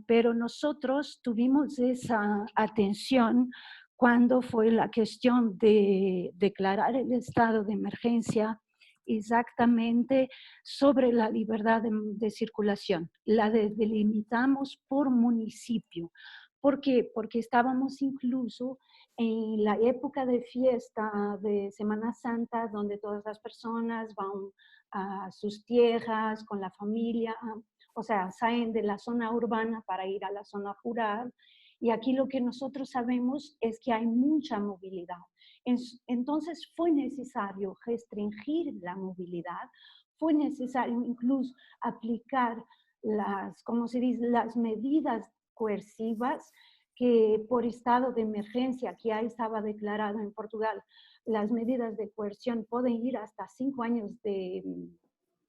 Pero nosotros tuvimos esa atención cuando fue la cuestión de declarar el estado de emergencia exactamente sobre la libertad de circulación. La delimitamos por municipio. ¿Por qué? Porque estábamos incluso en la época de fiesta de Semana Santa, donde todas las personas van a sus tierras con la familia, o sea, salen de la zona urbana para ir a la zona rural. Y aquí lo que nosotros sabemos es que hay mucha movilidad. Entonces fue necesario restringir la movilidad, fue necesario incluso aplicar como se dice, las medidas coercivas que por estado de emergencia, que ya estaba declarado en Portugal, las medidas de coerción pueden ir hasta 5 años de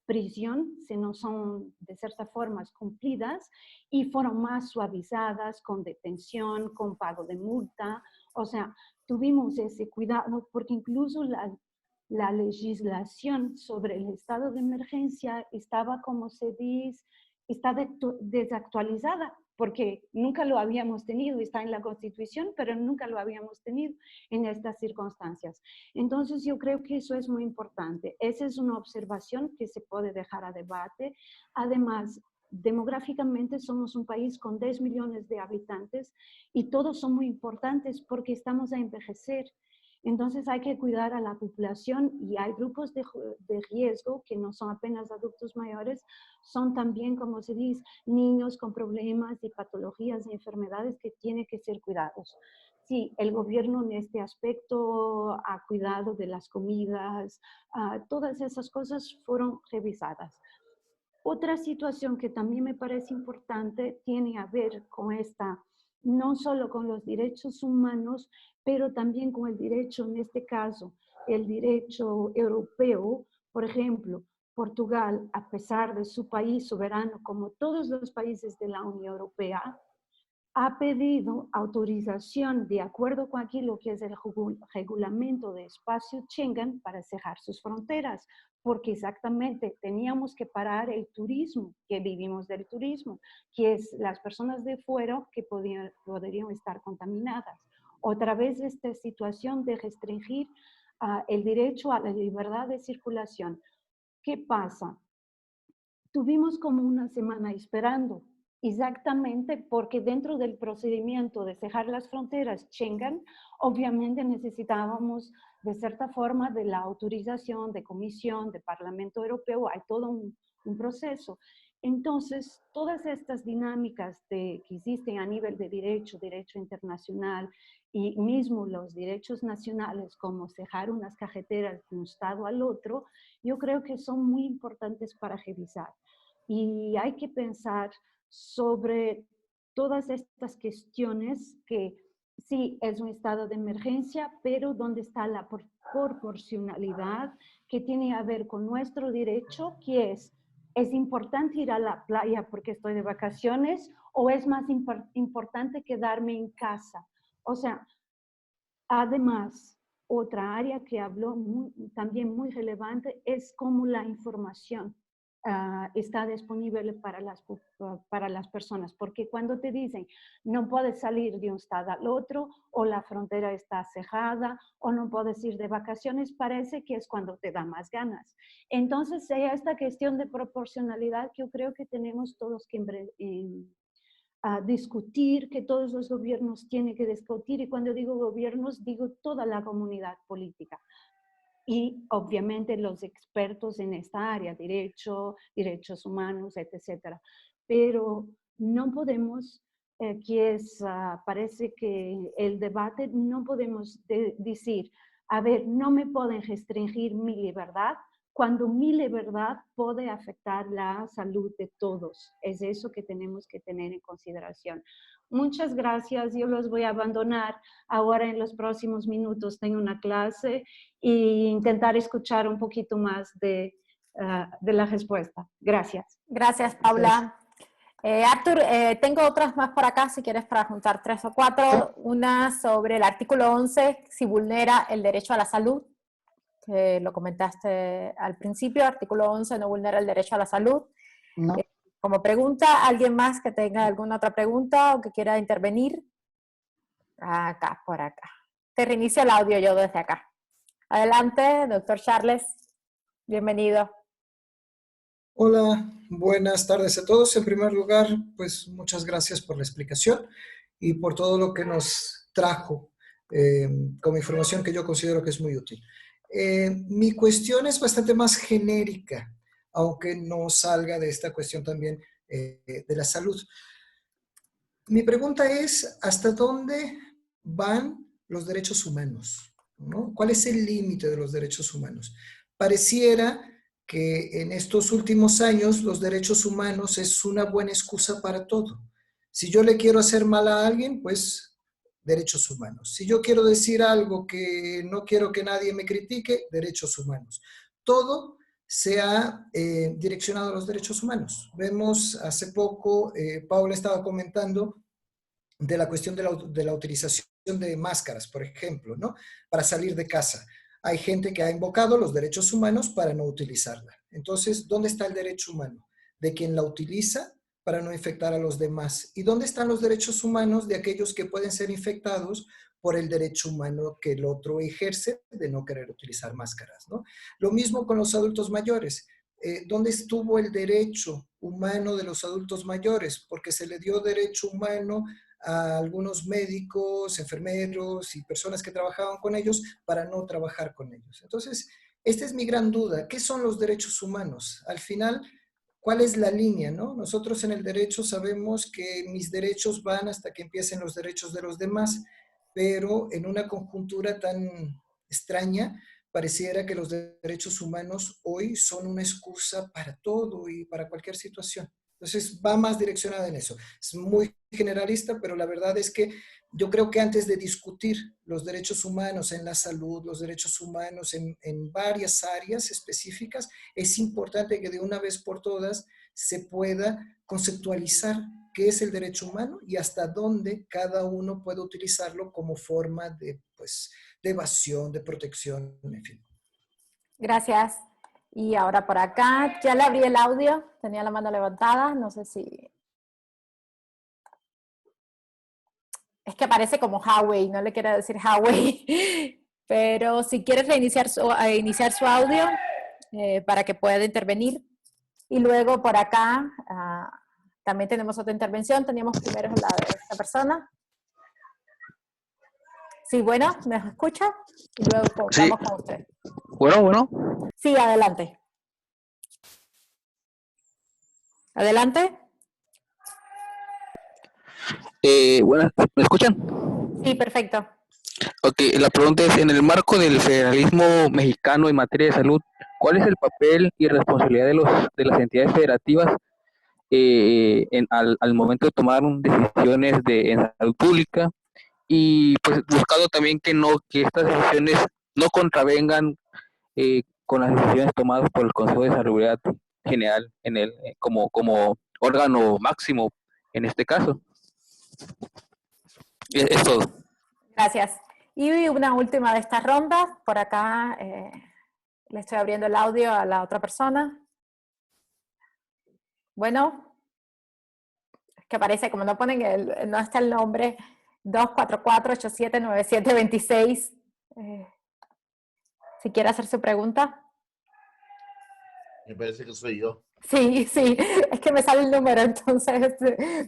prisión si no son de cierta forma cumplidas, y fueron más suavizadas con detención, con pago de multa. O sea, tuvimos ese cuidado porque incluso la legislación sobre el estado de emergencia estaba, como se dice, está desactualizada, porque nunca lo habíamos tenido, está en la Constitución, pero nunca lo habíamos tenido en estas circunstancias. Entonces yo creo que eso es muy importante. Esa es una observación que se puede dejar a debate. Además, demográficamente somos un país con 10 millones de habitantes y todos son muy importantes porque estamos a envejecer. Entonces hay que cuidar a la población y hay grupos de riesgo que no son apenas adultos mayores, son también, como se dice, niños con problemas y patologías y enfermedades que tienen que ser cuidados. Sí, el gobierno en este aspecto ha cuidado de las comidas, todas esas cosas fueron revisadas. Otra situación que también me parece importante tiene a ver con esta, no solo con los derechos humanos, pero también con el derecho, en este caso, el derecho europeo. Por ejemplo, Portugal, a pesar de su país soberano, como todos los países de la Unión Europea, ha pedido autorización de acuerdo con aquí lo que es el regulamento de espacio Schengen para cerrar sus fronteras, porque exactamente teníamos que parar el turismo, que vivimos del turismo, que es las personas de fuera que podrían estar contaminadas. Otra vez esta situación de restringir el derecho a la libertad de circulación. ¿Qué pasa? Tuvimos como una semana esperando, exactamente porque dentro del procedimiento de cerrar las fronteras Schengen, obviamente necesitábamos de cierta forma de la autorización de Comisión, de Parlamento Europeo, hay todo un proceso. Entonces, todas estas dinámicas que existen a nivel de derecho internacional y mismo los derechos nacionales, como cerrar unas carreteras de un estado al otro, yo creo que son muy importantes para revisar. Y hay que pensar sobre todas estas cuestiones que sí es un estado de emergencia, pero ¿dónde está la proporcionalidad que tiene a ver con nuestro derecho, que es importante ir a la playa porque estoy de vacaciones o es más importante quedarme en casa? O sea, además, otra área que habló también muy relevante es como la información. está disponible para las personas, porque cuando te dicen no puedes salir de un estado al otro, o la frontera está cerrada, o no puedes ir de vacaciones, parece que es cuando te da más ganas. Entonces, esta cuestión de proporcionalidad que yo creo que tenemos todos que discutir, que todos los gobiernos tienen que discutir, y cuando digo gobiernos, digo toda la comunidad política. Y obviamente los expertos en esta área, derechos humanos, etcétera. Pero no podemos, parece que el debate, no podemos decir, a ver, no me pueden restringir mi libertad, cuando mi libertad puede afectar la salud de todos. Es eso que tenemos que tener en consideración. Muchas gracias, yo los voy a abandonar. Ahora en los próximos minutos tengo una clase e intentar escuchar un poquito más de la respuesta. Gracias. Gracias, Paula. Artur, tengo otras más por acá, si quieres, para juntar 3 o 4. Una sobre el artículo 11, si vulnera el derecho a la salud, que lo comentaste al principio. Artículo 11 no vulnera el derecho a la salud. No. Como pregunta, ¿alguien más que tenga alguna otra pregunta o que quiera intervenir? Acá, por acá. Te reinicio el audio yo desde acá. Adelante, doctor Charles. Bienvenido. Hola, buenas tardes a todos. En primer lugar, pues muchas gracias por la explicación y por todo lo que nos trajo como información que yo considero que es muy útil. Mi cuestión es bastante más genérica, aunque no salga de esta cuestión también de la salud. Mi pregunta es, ¿hasta dónde van los derechos humanos? ¿No? ¿Cuál es el límite de los derechos humanos? Pareciera que en estos últimos años los derechos humanos es una buena excusa para todo. Si yo le quiero hacer mal a alguien, pues derechos humanos. Si yo quiero decir algo que no quiero que nadie me critique, derechos humanos. Todo se ha direccionado a los derechos humanos. Vemos hace poco, Paula estaba comentando de la cuestión de la utilización de máscaras, por ejemplo, ¿no? Para salir de casa. Hay gente que ha invocado los derechos humanos para no utilizarla. Entonces, ¿dónde está el derecho humano? De quien la utiliza para no infectar a los demás. ¿Y dónde están los derechos humanos de aquellos que pueden ser infectados por el derecho humano que el otro ejerce de no querer utilizar máscaras, ¿no? Lo mismo con los adultos mayores. ¿Dónde estuvo el derecho humano de los adultos mayores? Porque se le dio derecho humano a algunos médicos, enfermeros y personas que trabajaban con ellos para no trabajar con ellos. Entonces, esta es mi gran duda. ¿Qué son los derechos humanos? Al final, ¿cuál es la línea, no? Nosotros en el derecho sabemos que mis derechos van hasta que empiecen los derechos de los demás, pero en una conjuntura tan extraña, pareciera que los derechos humanos hoy son una excusa para todo y para cualquier situación. Entonces va más direccionada en eso. Es muy generalista, pero la verdad es que yo creo que antes de discutir los derechos humanos en la salud, los derechos humanos en varias áreas específicas, es importante que de una vez por todas se pueda conceptualizar qué es el derecho humano y hasta dónde cada uno puede utilizarlo como forma de, pues, de evasión, de protección, en fin. Gracias. Y ahora por acá, ya le abrí el audio, tenía la mano levantada, no sé si... Es que aparece como Huawei, no le quiero decir Huawei, pero si quieres iniciar su audio para que pueda intervenir. Y luego por acá también tenemos otra intervención, teníamos primero la de esta persona. Sí, bueno, ¿me escucha? Y luego Sí. vamos con usted. Bueno. Sí, adelante. Adelante. Bueno, ¿me escuchan? Sí, perfecto. Ok, la pregunta es, en el marco del federalismo mexicano en materia de salud, ¿cuál es el papel y responsabilidad de las entidades federativas al momento de tomar decisiones en salud pública? Y pues buscando también que estas decisiones no contravengan con las decisiones tomadas por el Consejo de Salubridad General como órgano máximo en este caso. Es todo. Gracias. Y una última de estas rondas, por acá le estoy abriendo el audio a la otra persona. Bueno, es que aparece, como no ponen no está el nombre, 244-879726. Si quiere hacer su pregunta. Me parece que soy yo. Sí, sí, es que me sale el número, entonces,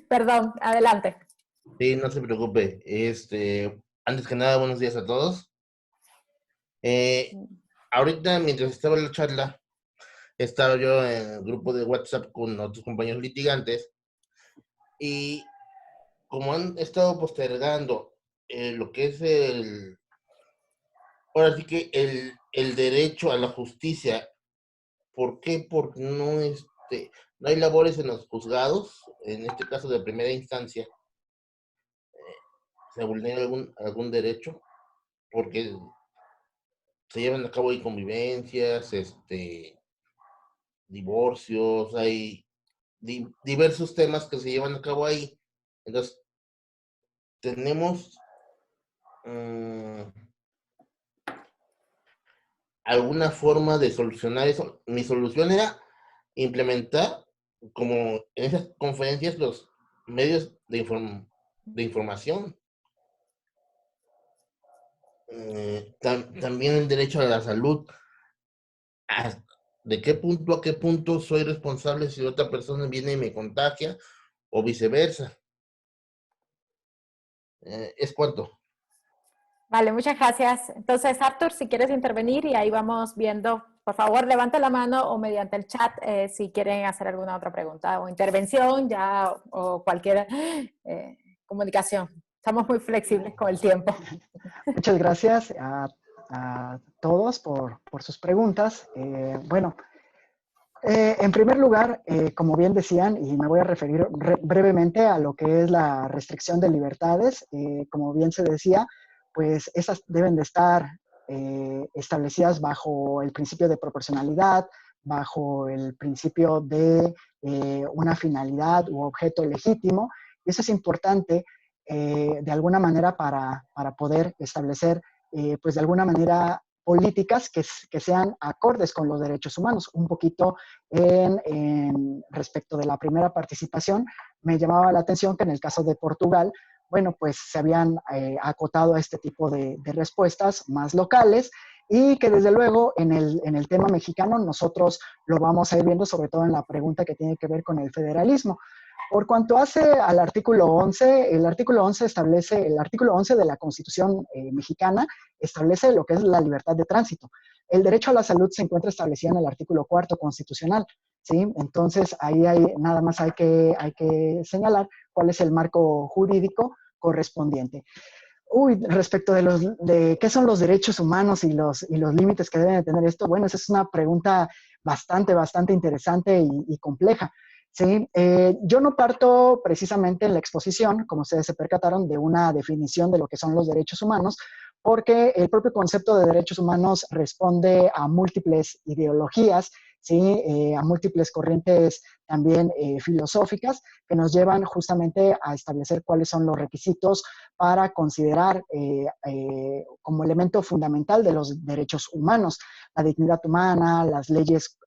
perdón, adelante. Sí, no se preocupe. Antes que nada, buenos días a todos. Ahorita, mientras estaba en la charla, estaba yo en el grupo de WhatsApp con otros compañeros litigantes y como han estado postergando lo que es ahora sí que el derecho a la justicia. ¿Por qué? Porque no hay labores en los juzgados, en este caso de primera instancia, se vulnera algún derecho, porque se llevan a cabo ahí convivencias, divorcios, hay diversos temas que se llevan a cabo ahí. Entonces, tenemos alguna forma de solucionar eso. Mi solución era implementar, como en esas conferencias, los medios de información. También el derecho a la salud. ¿De qué punto a qué punto soy responsable si otra persona viene y me contagia o viceversa? Es cuanto. Vale, muchas gracias. Entonces, Arthur, si quieres intervenir y ahí vamos viendo, por favor, levante la mano o mediante el chat si quieren hacer alguna otra pregunta o intervención ya o cualquier comunicación. Estamos muy flexibles con el tiempo. Muchas gracias a todos por sus preguntas. Bueno, en primer lugar, como bien decían, y me voy a referir brevemente a lo que es la restricción de libertades, como bien se decía, pues esas deben de estar establecidas bajo el principio de proporcionalidad, bajo el principio de una finalidad u objeto legítimo, y eso es importante de alguna manera para poder establecer, pues de alguna manera, políticas que sean acordes con los derechos humanos. Un poquito respecto de la primera participación, me llamaba la atención que en el caso de Portugal, bueno, pues se habían acotado a este tipo de respuestas más locales y que desde luego en el tema mexicano nosotros lo vamos a ir viendo, sobre todo en la pregunta que tiene que ver con el federalismo. Por cuanto hace al artículo 11, el artículo 11 de la Constitución mexicana establece lo que es la libertad de tránsito. El derecho a la salud se encuentra establecido en el artículo 4 constitucional, ¿sí? Entonces, ahí nada más hay que señalar cuál es el marco jurídico correspondiente. Respecto de qué son los derechos humanos y los límites que deben de tener esto, bueno, esa es una pregunta bastante interesante y compleja. Sí, yo no parto precisamente en la exposición, como ustedes se percataron, de una definición de lo que son los derechos humanos, porque el propio concepto de derechos humanos responde a múltiples ideologías, ¿sí? A múltiples corrientes también filosóficas que nos llevan justamente a establecer cuáles son los requisitos para considerar como elemento fundamental de los derechos humanos, la dignidad humana, las leyes,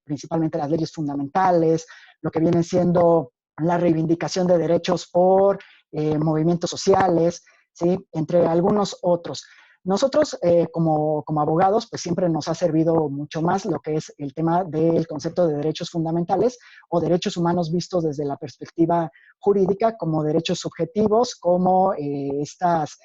principalmente las leyes fundamentales, lo que viene siendo la reivindicación de derechos por movimientos sociales, ¿sí? Entre algunos otros. Nosotros, como abogados, pues siempre nos ha servido mucho más lo que es el tema del concepto de derechos fundamentales o derechos humanos vistos desde la perspectiva jurídica como derechos subjetivos, como estas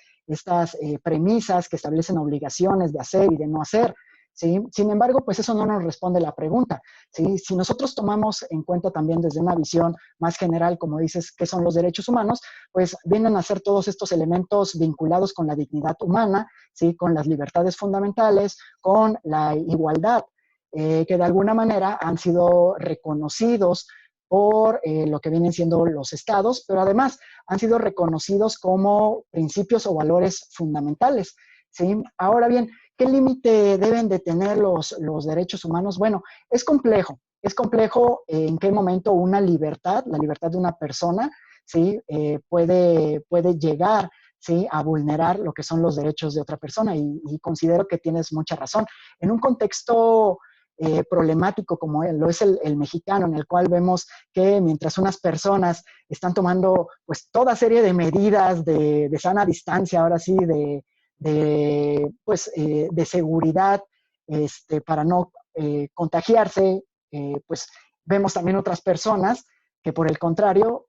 premisas que establecen obligaciones de hacer y de no hacer, ¿sí? Sin embargo, pues eso no nos responde la pregunta, ¿sí? Si nosotros tomamos en cuenta también desde una visión más general, como dices, ¿qué son los derechos humanos? Pues vienen a ser todos estos elementos vinculados con la dignidad humana, ¿sí? Con las libertades fundamentales, con la igualdad, que de alguna manera han sido reconocidos por lo que vienen siendo los estados, pero además han sido reconocidos como principios o valores fundamentales, ¿sí? Ahora bien, ¿qué límite deben de tener los derechos humanos? Bueno, es complejo en qué momento una libertad, la libertad de una persona, ¿sí? Puede llegar, ¿sí? A vulnerar lo que son los derechos de otra persona y considero que tienes mucha razón. En un contexto problemático como lo es el mexicano, en el cual vemos que mientras unas personas están tomando pues toda serie de medidas de sana distancia, ahora sí, de seguridad para no contagiarse, pues vemos también otras personas que por el contrario,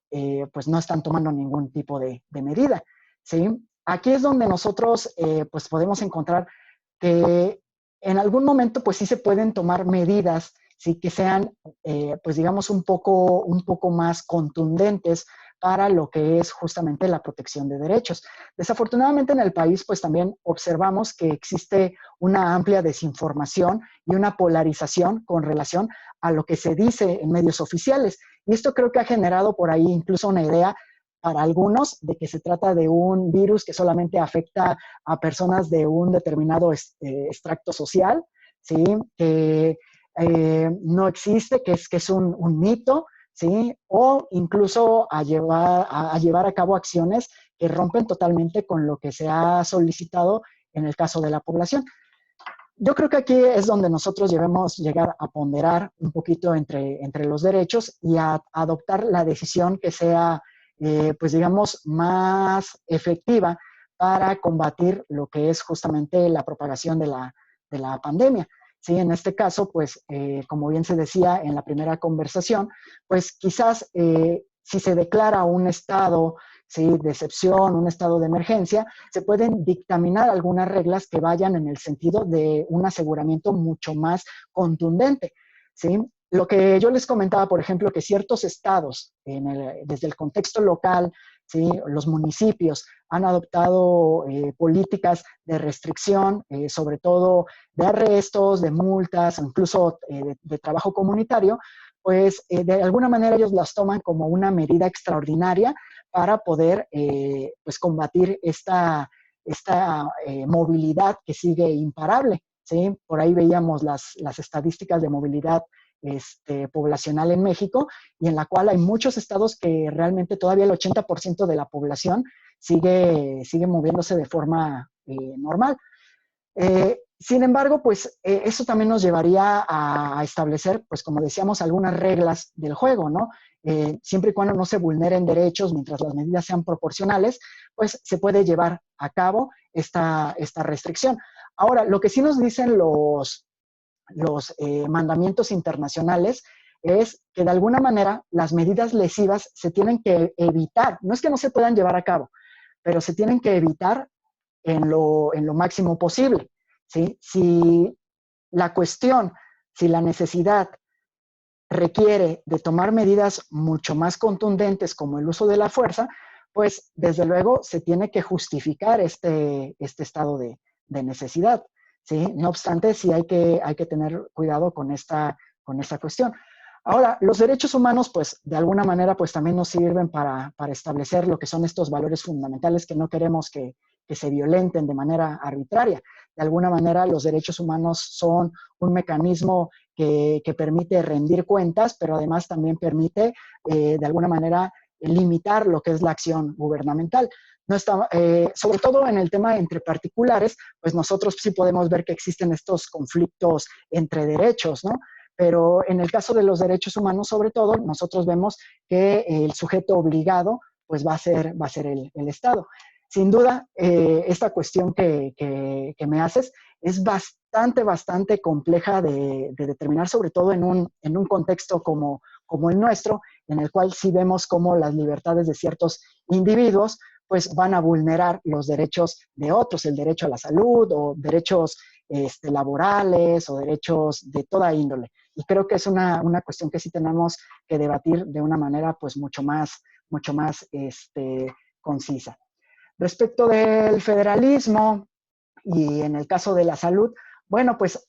pues no están tomando ningún tipo de medida, ¿sí? Aquí es donde nosotros pues podemos encontrar que en algún momento pues sí se pueden tomar medidas, sí, que sean pues digamos un poco más contundentes para lo que es justamente la protección de derechos. Desafortunadamente en el país pues también observamos que existe una amplia desinformación y una polarización con relación a lo que se dice en medios oficiales. Y esto creo que ha generado por ahí incluso una idea para algunos de que se trata de un virus que solamente afecta a personas de un determinado extracto social, ¿sí? Que no existe, que es un mito, ¿sí? O incluso a llevar a cabo acciones que rompen totalmente con lo que se ha solicitado en el caso de la población. Yo creo que aquí es donde nosotros debemos llegar a ponderar un poquito entre los derechos y a adoptar la decisión que sea, pues digamos, más efectiva para combatir lo que es justamente la propagación de la pandemia. Sí, en este caso, pues, como bien se decía en la primera conversación, pues quizás si se declara un estado, ¿sí?, de excepción, un estado de emergencia, se pueden dictaminar algunas reglas que vayan en el sentido de un aseguramiento mucho más contundente, ¿sí? Lo que yo les comentaba, por ejemplo, que ciertos estados, desde el contexto local, ¿sí?, los municipios han adoptado políticas de restricción, sobre todo de arrestos, de multas, incluso de trabajo comunitario, pues de alguna manera ellos las toman como una medida extraordinaria para poder pues combatir esta movilidad que sigue imparable, ¿sí? Por ahí veíamos las estadísticas de movilidad poblacional en México, y en la cual hay muchos estados que realmente todavía el 80% de la población sigue moviéndose de forma normal. Sin embargo, pues eso también nos llevaría a establecer, pues como decíamos, algunas reglas del juego, ¿no? Siempre y cuando no se vulneren derechos, mientras las medidas sean proporcionales, pues se puede llevar a cabo esta restricción. Ahora, lo que sí nos dicen los mandamientos internacionales es que de alguna manera las medidas lesivas se tienen que evitar. No es que no se puedan llevar a cabo, pero se tienen que evitar en lo máximo posible, ¿sí? Si la necesidad requiere de tomar medidas mucho más contundentes como el uso de la fuerza, pues desde luego se tiene que justificar este estado de necesidad, ¿sí? No obstante, sí hay que tener cuidado con esta cuestión. Ahora, los derechos humanos, pues, de alguna manera, pues, también nos sirven para establecer lo que son estos valores fundamentales que no queremos que se violenten de manera arbitraria. De alguna manera, los derechos humanos son un mecanismo que permite rendir cuentas, pero además también permite, de alguna manera, limitar lo que es la acción gubernamental. No está, sobre todo en el tema entre particulares, pues nosotros sí podemos ver que existen estos conflictos entre derechos, ¿no? Pero en el caso de los derechos humanos, sobre todo, nosotros vemos que el sujeto obligado pues va a ser el Estado. Sin duda, esta cuestión que me haces es bastante compleja de determinar, sobre todo en un contexto como el nuestro, en el cual sí vemos cómo las libertades de ciertos individuos pues van a vulnerar los derechos de otros, el derecho a la salud o derechos laborales o derechos de toda índole. Y creo que es una cuestión que sí tenemos que debatir de una manera pues mucho más concisa. Respecto del federalismo y en el caso de la salud, bueno, pues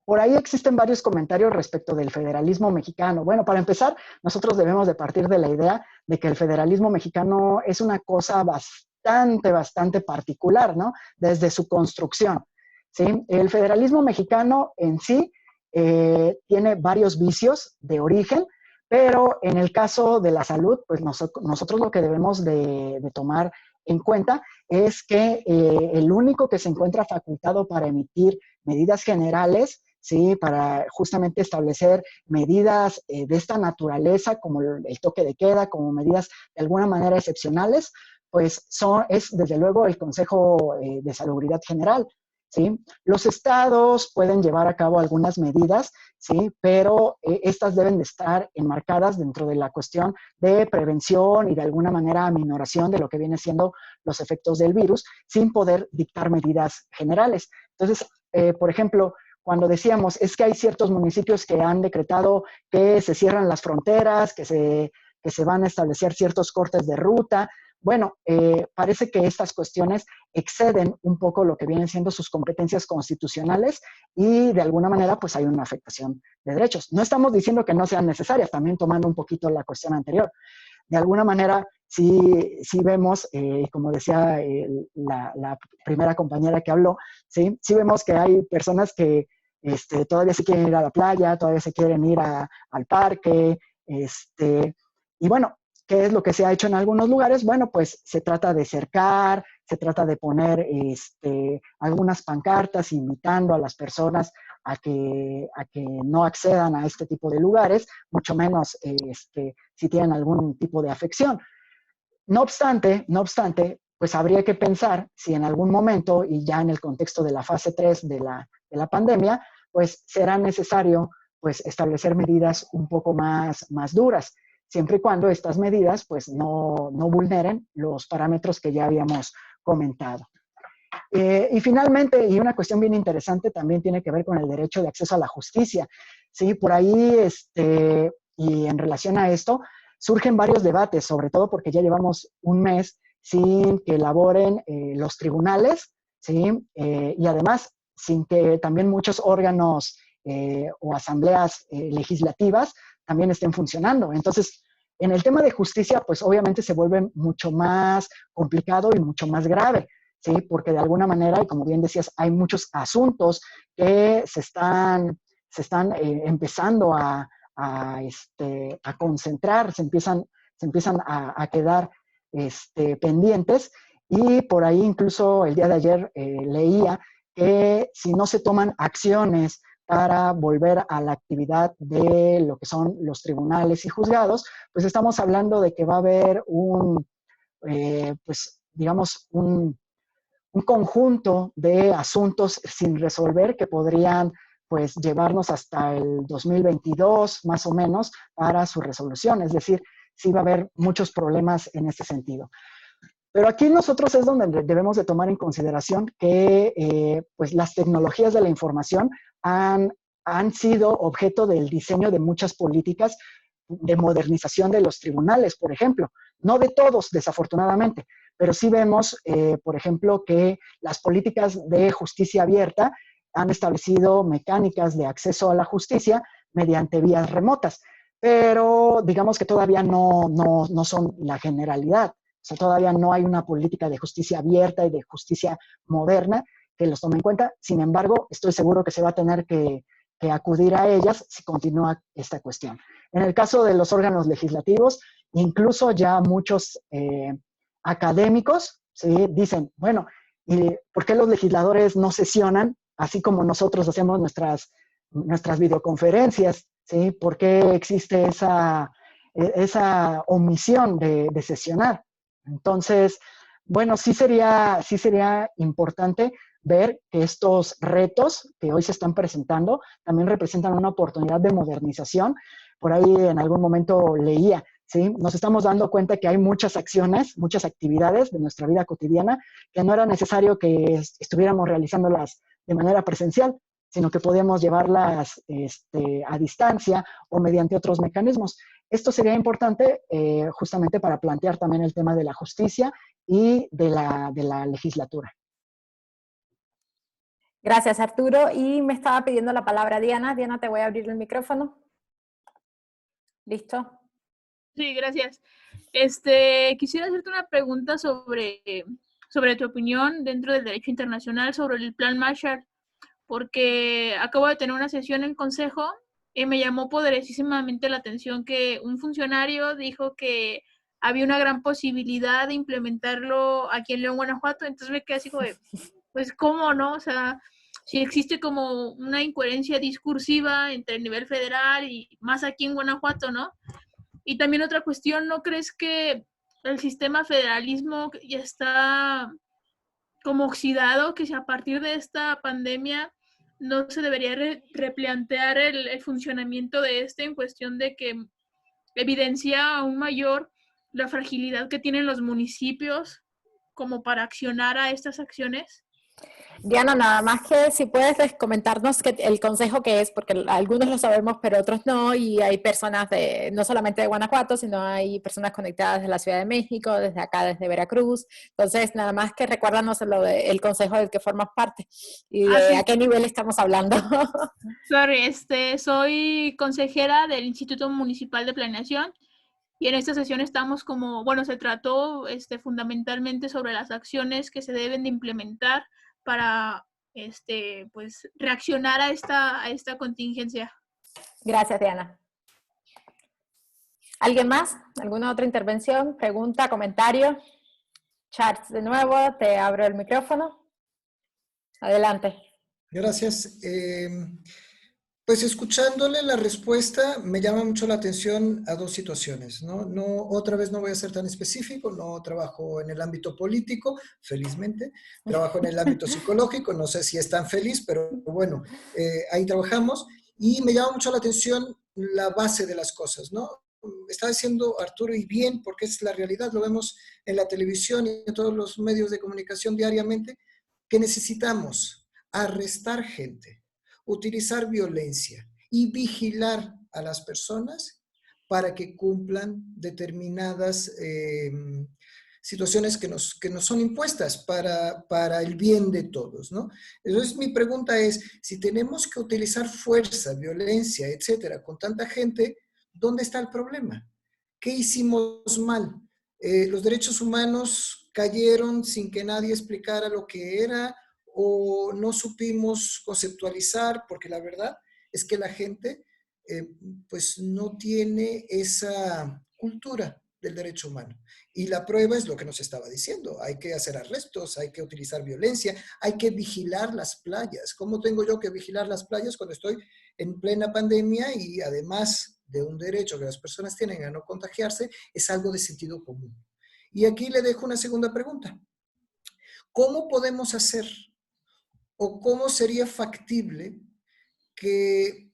por ahí existen varios comentarios respecto del federalismo mexicano. Bueno, para empezar, nosotros debemos de partir de la idea de que el federalismo mexicano es una cosa bastante particular, ¿no? Desde su construcción, ¿sí? El federalismo mexicano en sí tiene varios vicios de origen, pero en el caso de la salud, pues nosotros lo que debemos de tomar en cuenta es que el único que se encuentra facultado para emitir medidas generales, ¿sí? Para justamente establecer medidas de esta naturaleza, como el toque de queda, como medidas de alguna manera excepcionales, pues es desde luego el Consejo de Salubridad General, ¿sí? Los estados pueden llevar a cabo algunas medidas, ¿sí? Pero estas deben de estar enmarcadas dentro de la cuestión de prevención y de alguna manera aminoración de lo que viene siendo los efectos del virus, sin poder dictar medidas generales. Entonces, por ejemplo, cuando decíamos, es que hay ciertos municipios que han decretado que se cierran las fronteras, que se van a establecer ciertos cortes de ruta. Bueno, parece que estas cuestiones exceden un poco lo que vienen siendo sus competencias constitucionales y de alguna manera pues hay una afectación de derechos. No estamos diciendo que no sean necesarias, también tomando un poquito la cuestión anterior. De alguna manera sí vemos, como decía la primera compañera que habló, sí vemos que hay personas que todavía se quieren ir a la playa, todavía se quieren ir al parque, y bueno, ¿qué es lo que se ha hecho en algunos lugares? Bueno, pues se trata de cercar, se trata de poner algunas pancartas invitando a las personas a que no accedan a este tipo de lugares, mucho menos si tienen algún tipo de afección. No obstante, pues habría que pensar si en algún momento, y ya en el contexto de la fase 3 de la pandemia, pues será necesario pues establecer medidas un poco más duras, siempre y cuando estas medidas pues no vulneren los parámetros que ya habíamos comentado. Y finalmente, y una cuestión bien interesante, también tiene que ver con el derecho de acceso a la justicia. Sí, por ahí, y en relación a esto, surgen varios debates, sobre todo porque ya llevamos un mes sin que elaboren los tribunales, ¿sí? Y además sin que también muchos órganos o asambleas legislativas también estén funcionando. Entonces, en el tema de justicia, pues obviamente se vuelve mucho más complicado y mucho más grave, ¿sí? Porque de alguna manera, y como bien decías, hay muchos asuntos que se están empezando a concentrar, se empiezan a quedar pendientes, y por ahí incluso el día de ayer leía que si no se toman acciones para volver a la actividad de lo que son los tribunales y juzgados, pues estamos hablando de que va a haber pues digamos, un conjunto de asuntos sin resolver que podrían pues llevarnos hasta el 2022 más o menos para su resolución. Es decir, sí va a haber muchos problemas en este sentido. Pero aquí nosotros es donde debemos de tomar en consideración que pues las tecnologías de la información han sido objeto del diseño de muchas políticas de modernización de los tribunales, por ejemplo. No de todos, desafortunadamente, pero sí vemos, por ejemplo, que las políticas de justicia abierta han establecido mecánicas de acceso a la justicia mediante vías remotas, pero digamos que todavía no son la generalidad. O sea, todavía no hay una política de justicia abierta y de justicia moderna que los tome en cuenta. Sin embargo, estoy seguro que se va a tener que acudir a ellas si continúa esta cuestión. En el caso de los órganos legislativos, incluso ya muchos académicos, ¿sí?, dicen, bueno, ¿y por qué los legisladores no sesionan así como nosotros hacemos nuestras videoconferencias? ¿Sí? ¿Por qué existe esa omisión de sesionar? Entonces, bueno, sí sería importante ver que estos retos que hoy se están presentando también representan una oportunidad de modernización. Por ahí en algún momento leía, ¿sí? Nos estamos dando cuenta que hay muchas acciones, muchas actividades de nuestra vida cotidiana que no era necesario que estuviéramos realizándolas de manera presencial, sino que podíamos llevarlas a distancia o mediante otros mecanismos. Esto sería importante justamente para plantear también el tema de la justicia y de la legislatura. Gracias, Arturo. Y me estaba pidiendo la palabra Diana. Diana, te voy a abrir el micrófono. ¿Listo? Sí, gracias. Quisiera hacerte una pregunta sobre tu opinión dentro del derecho internacional sobre el Plan Marshall, porque acabo de tener una sesión en consejo y me llamó poderosísimamente la atención que un funcionario dijo que había una gran posibilidad de implementarlo aquí en León, Guanajuato. Entonces me quedé así como de, pues, ¿cómo no? O sea, si existe como una incoherencia discursiva entre el nivel federal y más aquí en Guanajuato, ¿no? Y también otra cuestión, ¿no crees que el sistema federalismo ya está como oxidado, que si a partir de esta pandemia no se debería replantear el funcionamiento de este en cuestión de que evidencia aún mayor la fragilidad que tienen los municipios como para accionar a estas acciones? Diana, nada más que si puedes comentarnos el consejo que es, porque algunos lo sabemos, pero otros no, y hay personas no solamente de Guanajuato, sino hay personas conectadas de la Ciudad de México, desde acá, desde Veracruz. Entonces, nada más que recuérdanos el consejo del que formas parte y de sí. a qué nivel estamos hablando. Sorry, soy consejera del Instituto Municipal de Planeación y en esta sesión estamos como, bueno, se trató fundamentalmente sobre las acciones que se deben de implementar para pues reaccionar a esta contingencia. Gracias, Diana. ¿Alguien más? ¿Alguna otra intervención? ¿Pregunta? ¿Comentario? Charles, de nuevo, te abro el micrófono. Adelante. Gracias. Pues escuchándole la respuesta me llama mucho la atención a dos situaciones, ¿no? Otra vez no voy a ser tan específico, no trabajo en el ámbito político, felizmente, trabajo en el ámbito psicológico, no sé si es tan feliz, pero bueno, ahí trabajamos, y me llama mucho la atención la base de las cosas, ¿no? Está diciendo Arturo, y bien, porque es la realidad, lo vemos en la televisión y en todos los medios de comunicación diariamente, que necesitamos arrestar gente, utilizar violencia y vigilar a las personas para que cumplan determinadas situaciones que nos son impuestas para el bien de todos, ¿no? Entonces mi pregunta es, si tenemos que utilizar fuerza, violencia, etcétera, con tanta gente, ¿dónde está el problema? ¿Qué hicimos mal? ¿Los derechos humanos cayeron sin que nadie explicara lo que era? ¿O no supimos conceptualizar? Porque la verdad es que la gente pues no tiene esa cultura del derecho humano. Y la prueba es lo que nos estaba diciendo. Hay que hacer arrestos, hay que utilizar violencia, hay que vigilar las playas. ¿Cómo tengo yo que vigilar las playas cuando estoy en plena pandemia y además de un derecho que las personas tienen a no contagiarse, es algo de sentido común? Y aquí le dejo una segunda pregunta. ¿Cómo podemos hacer o cómo sería factible que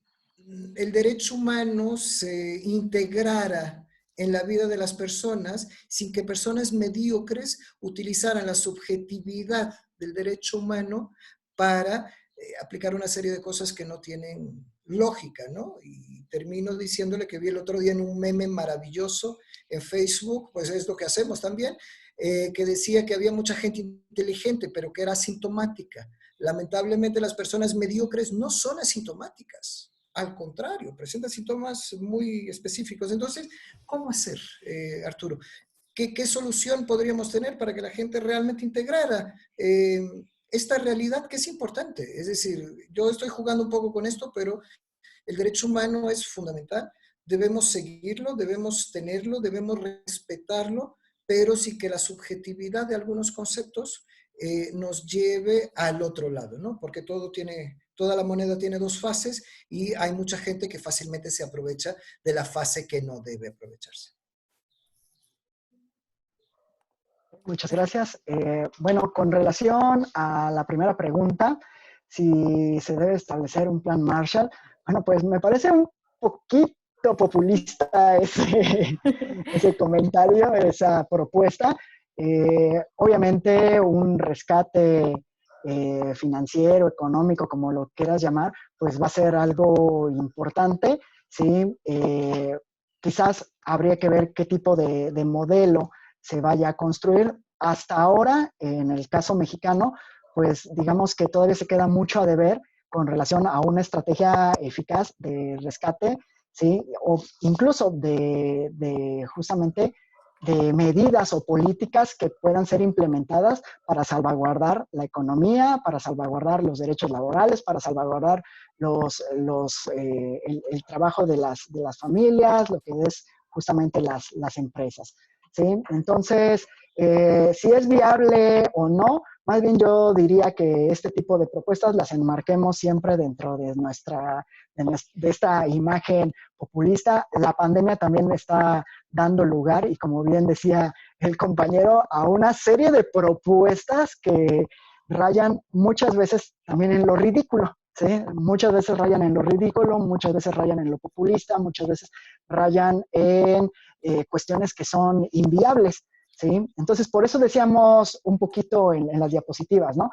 el derecho humano se integrara en la vida de las personas sin que personas mediocres utilizaran la subjetividad del derecho humano para aplicar una serie de cosas que no tienen lógica, ¿no? Y termino diciéndole que vi el otro día en un meme maravilloso en Facebook, pues es lo que hacemos también, que decía que había mucha gente inteligente, pero que era asintomática. Lamentablemente las personas mediocres no son asintomáticas, al contrario, presentan síntomas muy específicos. Entonces, ¿cómo hacer, Arturo? ¿Qué solución podríamos tener para que la gente realmente integrara esta realidad que es importante? Es decir, yo estoy jugando un poco con esto, pero el derecho humano es fundamental. Debemos seguirlo, debemos tenerlo, debemos respetarlo, pero sí que la subjetividad de algunos conceptos nos lleve al otro lado, ¿no? Porque toda la moneda tiene dos faces y hay mucha gente que fácilmente se aprovecha de la fase que no debe aprovecharse. Muchas gracias. Bueno, con relación a la primera pregunta, si se debe establecer un plan Marshall, bueno, pues me parece un poquito populista ese comentario, esa propuesta. Obviamente un rescate financiero, económico, como lo quieras llamar, pues va a ser algo importante, ¿sí? Quizás habría que ver qué tipo de modelo se vaya a construir. Hasta ahora, en el caso mexicano, pues digamos que todavía se queda mucho a deber con relación a una estrategia eficaz de rescate, ¿sí? O incluso justamente de medidas o políticas que puedan ser implementadas para salvaguardar la economía, para salvaguardar los derechos laborales, para salvaguardar el trabajo de las familias, lo que es justamente las empresas. ¿sí? Entonces, si es viable o no, más bien yo diría que este tipo de propuestas las enmarquemos siempre dentro de de esta imagen populista. La pandemia también está dando lugar, y como bien decía el compañero, a una serie de propuestas que rayan muchas veces también en lo ridículo, ¿sí? Muchas veces rayan en lo ridículo, muchas veces rayan en lo populista, muchas veces rayan en cuestiones que son inviables, ¿sí? Entonces, por eso decíamos un poquito en las diapositivas, ¿no?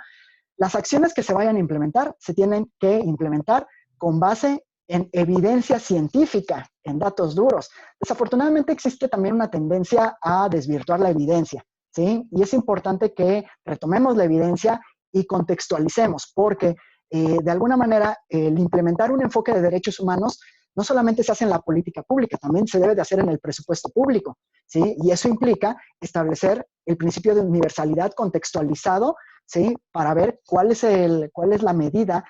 Las acciones que se vayan a implementar se tienen que implementar con base en evidencia científica, en datos duros. Desafortunadamente existe también una tendencia a desvirtuar la evidencia, ¿sí? Y es importante que retomemos la evidencia y contextualicemos, porque de alguna manera el implementar un enfoque de derechos humanos no solamente se hace en la política pública, también se debe de hacer en el presupuesto público, ¿sí? Y eso implica establecer el principio de universalidad contextualizado, ¿sí? Para ver cuál es la medida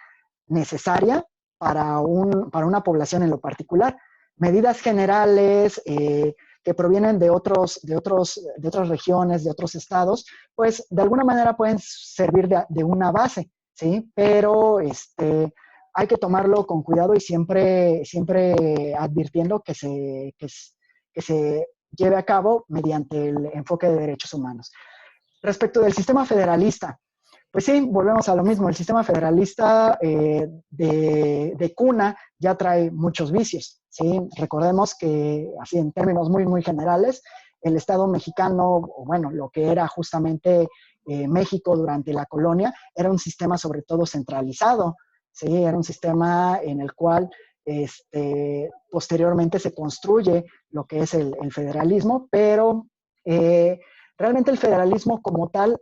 necesaria para una población en lo particular. Medidas generales que provienen de otras regiones, de otros estados, pues de alguna manera pueden servir de una base, ¿sí? Pero hay que tomarlo con cuidado y siempre advirtiendo que se lleve a cabo mediante el enfoque de derechos humanos. Respecto del sistema federalista, pues sí, volvemos a lo mismo. El sistema federalista de cuna ya trae muchos vicios, ¿sí? Recordemos que, así en términos muy, muy generales, el Estado mexicano, o bueno, lo que era justamente México durante la colonia, era un sistema sobre todo centralizado, ¿sí? Era un sistema en el cual posteriormente se construye lo que es el federalismo, pero realmente el federalismo como tal,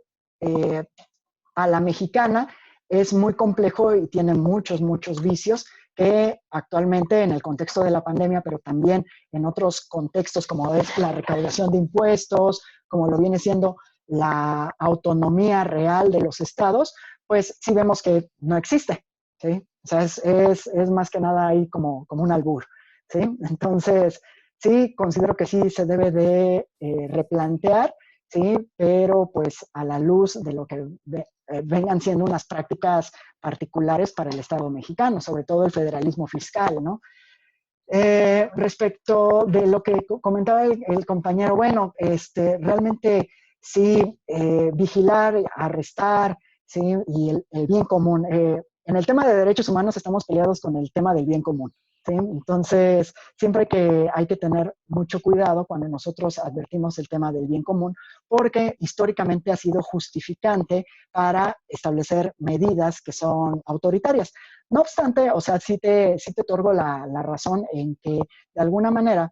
a la mexicana, es muy complejo y tiene muchos, muchos vicios que actualmente en el contexto de la pandemia, pero también en otros contextos como es la recaudación de impuestos, como lo viene siendo la autonomía real de los estados, pues sí vemos que no existe, ¿sí? O sea, es más que nada ahí como un albur, ¿sí? Entonces, sí, considero que sí se debe de replantear, sí, pero pues a la luz de lo que vengan siendo unas prácticas particulares para el Estado mexicano, sobre todo el federalismo fiscal, ¿no? Respecto de lo que comentaba el compañero, bueno, realmente sí, vigilar, arrestar, sí, y el bien común. En el tema de derechos humanos estamos peleados con el tema del bien común, ¿sí? Entonces, siempre hay que tener mucho cuidado cuando nosotros advertimos el tema del bien común, porque históricamente ha sido justificante para establecer medidas que son autoritarias. No obstante, o sea, sí te otorgo la razón en que, de alguna manera,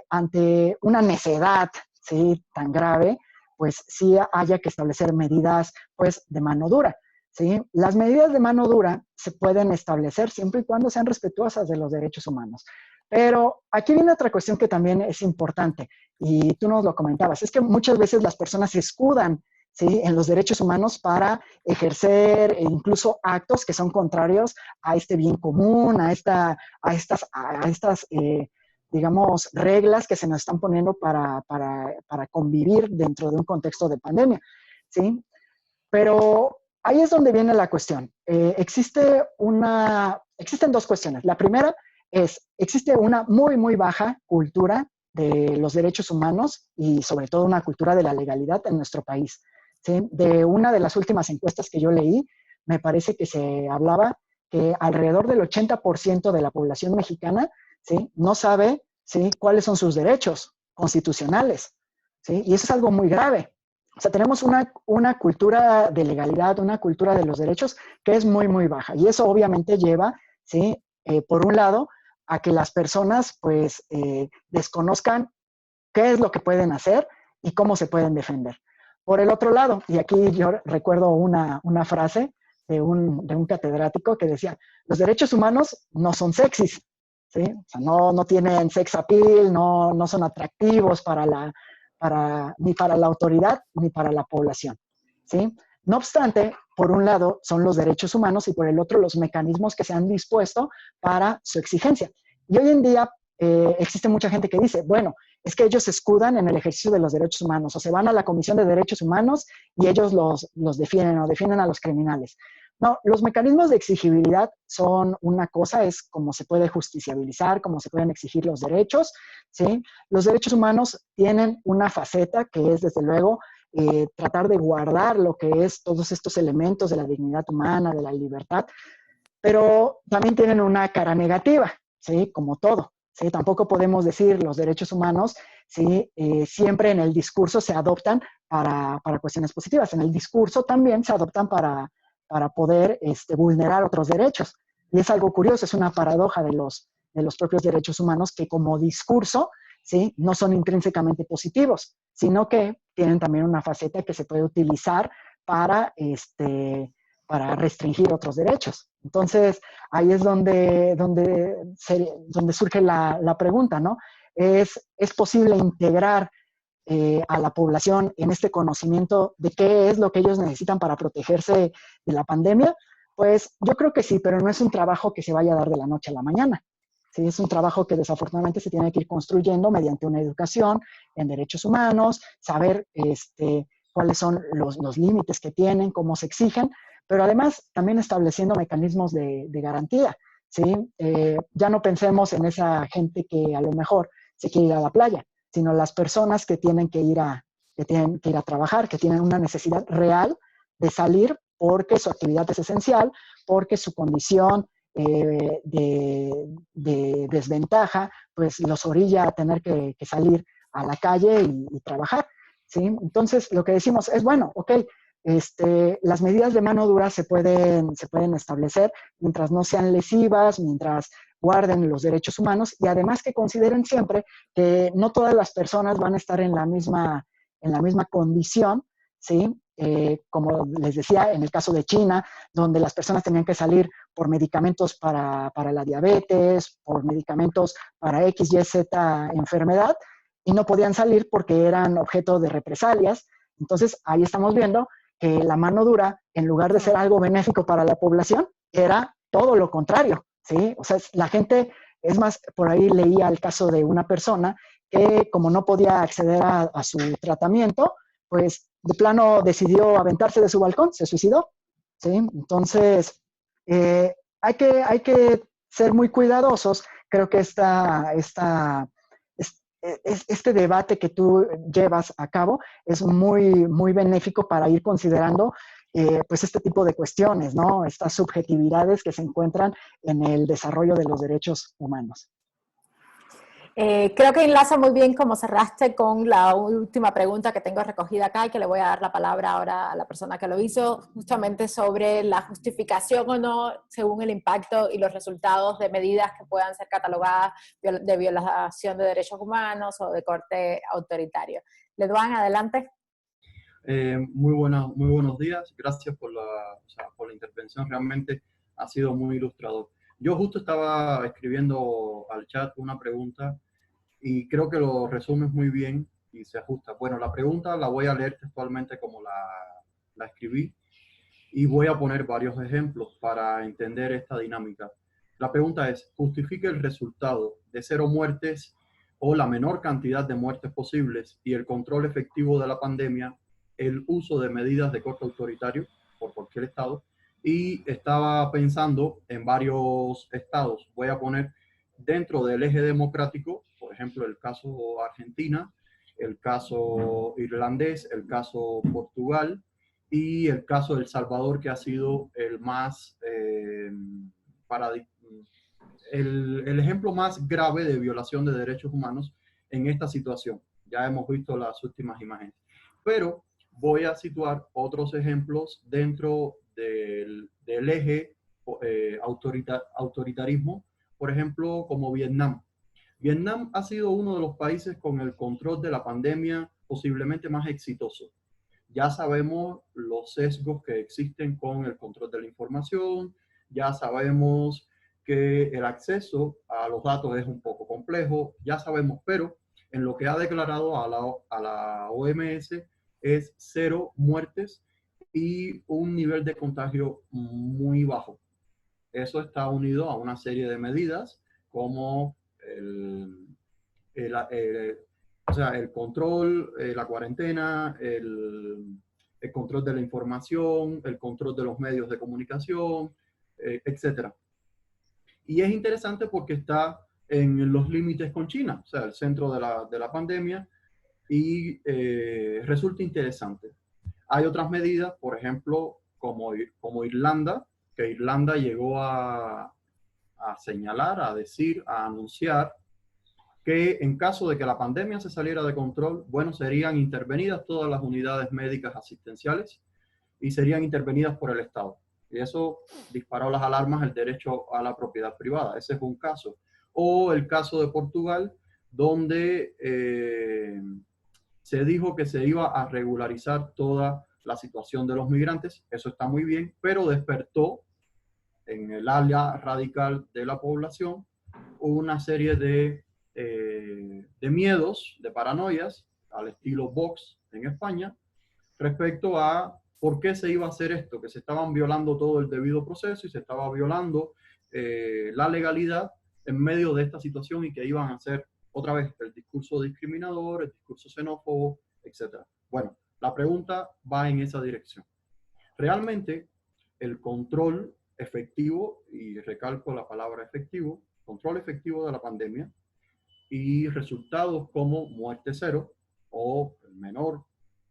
ante una necedad, ¿sí?, tan grave, pues sí haya que establecer medidas, pues, de mano dura, ¿sí? Las medidas de mano dura se pueden establecer siempre y cuando sean respetuosas de los derechos humanos. Pero aquí viene otra cuestión que también es importante, y tú nos lo comentabas, es que muchas veces las personas se escudan, ¿sí?, en los derechos humanos para ejercer incluso actos que son contrarios a este bien común, a estas digamos, reglas que se nos están poniendo para convivir dentro de un contexto de pandemia, ¿sí? Pero ahí es donde viene la cuestión. Existen dos cuestiones. La primera es, existe una muy, muy baja cultura de los derechos humanos y sobre todo una cultura de la legalidad en nuestro país, ¿sí? De una de las últimas encuestas que yo leí, me parece que se hablaba que alrededor del 80% de la población mexicana, ¿sí?, no sabe, ¿sí?, cuáles son sus derechos constitucionales, ¿sí? Y eso es algo muy grave. O sea, tenemos una cultura de legalidad, una cultura de los derechos que es muy, muy baja. Y eso obviamente lleva, ¿sí?, por un lado, a que las personas, pues, desconozcan qué es lo que pueden hacer y cómo se pueden defender. Por el otro lado, y aquí yo recuerdo una frase de un catedrático que decía, los derechos humanos no son sexys, ¿sí? O sea, no tienen sex appeal, no son atractivos ni para la autoridad ni para la población, ¿sí? No obstante, por un lado son los derechos humanos y por el otro los mecanismos que se han dispuesto para su exigencia. Y hoy en día existe mucha gente que dice, bueno, es que ellos se escudan en el ejercicio de los derechos humanos, o se van a la Comisión de Derechos Humanos y ellos los defienden o defienden a los criminales. No, los mecanismos de exigibilidad son una cosa, es cómo se puede justiciabilizar, cómo se pueden exigir los derechos, ¿sí? Los derechos humanos tienen una faceta que es, desde luego, tratar de guardar lo que es todos estos elementos de la dignidad humana, de la libertad, pero también tienen una cara negativa, ¿sí? Como todo, ¿sí? Tampoco podemos decir los derechos humanos, ¿sí? Siempre en el discurso se adoptan para cuestiones positivas. En el discurso también se adoptan para poder vulnerar otros derechos. Y es algo curioso, es una paradoja de los propios derechos humanos que como discurso, ¿sí? No son intrínsecamente positivos, sino que tienen también una faceta que se puede utilizar para restringir otros derechos. Entonces, ahí es donde surge la pregunta, ¿no? ¿Es posible integrar a la población en este conocimiento de qué es lo que ellos necesitan para protegerse de la pandemia? Pues yo creo que sí, pero no es un trabajo que se vaya a dar de la noche a la mañana. Sí, es un trabajo que desafortunadamente se tiene que ir construyendo mediante una educación en derechos humanos, saber cuáles son los límites que tienen, cómo se exigen, pero además también estableciendo mecanismos de garantía, ¿sí? Ya no pensemos en esa gente que a lo mejor se quiere ir a la playa, sino las personas que tienen que ir a trabajar, que tienen una necesidad real de salir porque su actividad es esencial, porque su condición de desventaja pues los orilla a tener que salir a la calle y trabajar, ¿sí? Entonces, lo que decimos es, bueno, ok, las medidas de mano dura se pueden establecer mientras no sean lesivas, mientras guarden los derechos humanos y además que consideren siempre que no todas las personas van a estar en la misma condición, ¿sí? Como les decía, en el caso de China, donde las personas tenían que salir por medicamentos para la diabetes, por medicamentos para X, Y, Z enfermedad, y no podían salir porque eran objeto de represalias. Entonces, ahí estamos viendo que la mano dura, en lugar de ser algo benéfico para la población, era todo lo contrario, ¿sí? O sea, la gente, es más, por ahí leía el caso de una persona que como no podía acceder a su tratamiento, pues de plano decidió aventarse de su balcón, se suicidó, ¿sí? Entonces, hay que ser muy cuidadosos. Creo que este debate que tú llevas a cabo es muy, muy benéfico para ir considerando pues este tipo de cuestiones, ¿no? Estas subjetividades que se encuentran en el desarrollo de los derechos humanos. Creo que enlaza muy bien como cerraste con la última pregunta que tengo recogida acá y que le voy a dar la palabra ahora a la persona que lo hizo, justamente sobre la justificación o no según el impacto y los resultados de medidas que puedan ser catalogadas de violación de derechos humanos o de corte autoritario. Ledouan, adelante. Muy buenos días. Gracias por la intervención. Realmente ha sido muy ilustrador. Yo justo estaba escribiendo al chat una pregunta y creo que lo resumes muy bien y se ajusta. Bueno, la pregunta la voy a leer textualmente como la escribí y voy a poner varios ejemplos para entender esta dinámica. La pregunta es, ¿justifica el resultado de 0 muertes o la menor cantidad de muertes posibles y el control efectivo de la pandemia el uso de medidas de corte autoritario por cualquier estado? Y estaba pensando en varios estados. Voy a poner dentro del eje democrático, por ejemplo, el caso Argentina, el caso irlandés, el caso Portugal y el caso de El Salvador, que ha sido el más el ejemplo más grave de violación de derechos humanos en esta situación. Ya hemos visto las últimas imágenes. Pero voy a situar otros ejemplos dentro del eje autoritarismo, por ejemplo, como Vietnam. Vietnam ha sido uno de los países con el control de la pandemia posiblemente más exitoso. Ya sabemos los sesgos que existen con el control de la información, ya sabemos que el acceso a los datos es un poco complejo, ya sabemos, pero en lo que ha declarado a la OMS es 0 muertes y un nivel de contagio muy bajo. Eso está unido a una serie de medidas como o sea, el control, la cuarentena, el control de la información, el control de los medios de comunicación, etc. Y es interesante porque está en los límites con China, o sea, el centro de la pandemia, y resulta interesante. Hay otras medidas, por ejemplo, como Irlanda, que Irlanda llegó a señalar, a decir, a anunciar que en caso de que la pandemia se saliera de control, bueno, serían intervenidas todas las unidades médicas asistenciales y serían intervenidas por el Estado. Y eso disparó las alarmas del derecho a la propiedad privada. Ese es un caso. O el caso de Portugal, donde se dijo que se iba a regularizar toda la situación de los migrantes. Eso está muy bien, pero despertó en el ala radical de la población una serie de miedos, de paranoias, al estilo Vox en España, respecto a por qué se iba a hacer esto, que se estaban violando todo el debido proceso y se estaba violando la legalidad en medio de esta situación y que iban a hacer otra vez el discurso discriminador, el discurso xenófobo, etc. Bueno, la pregunta va en esa dirección. Realmente el control efectivo, y recalco la palabra efectivo, control efectivo de la pandemia y resultados como muerte cero o el menor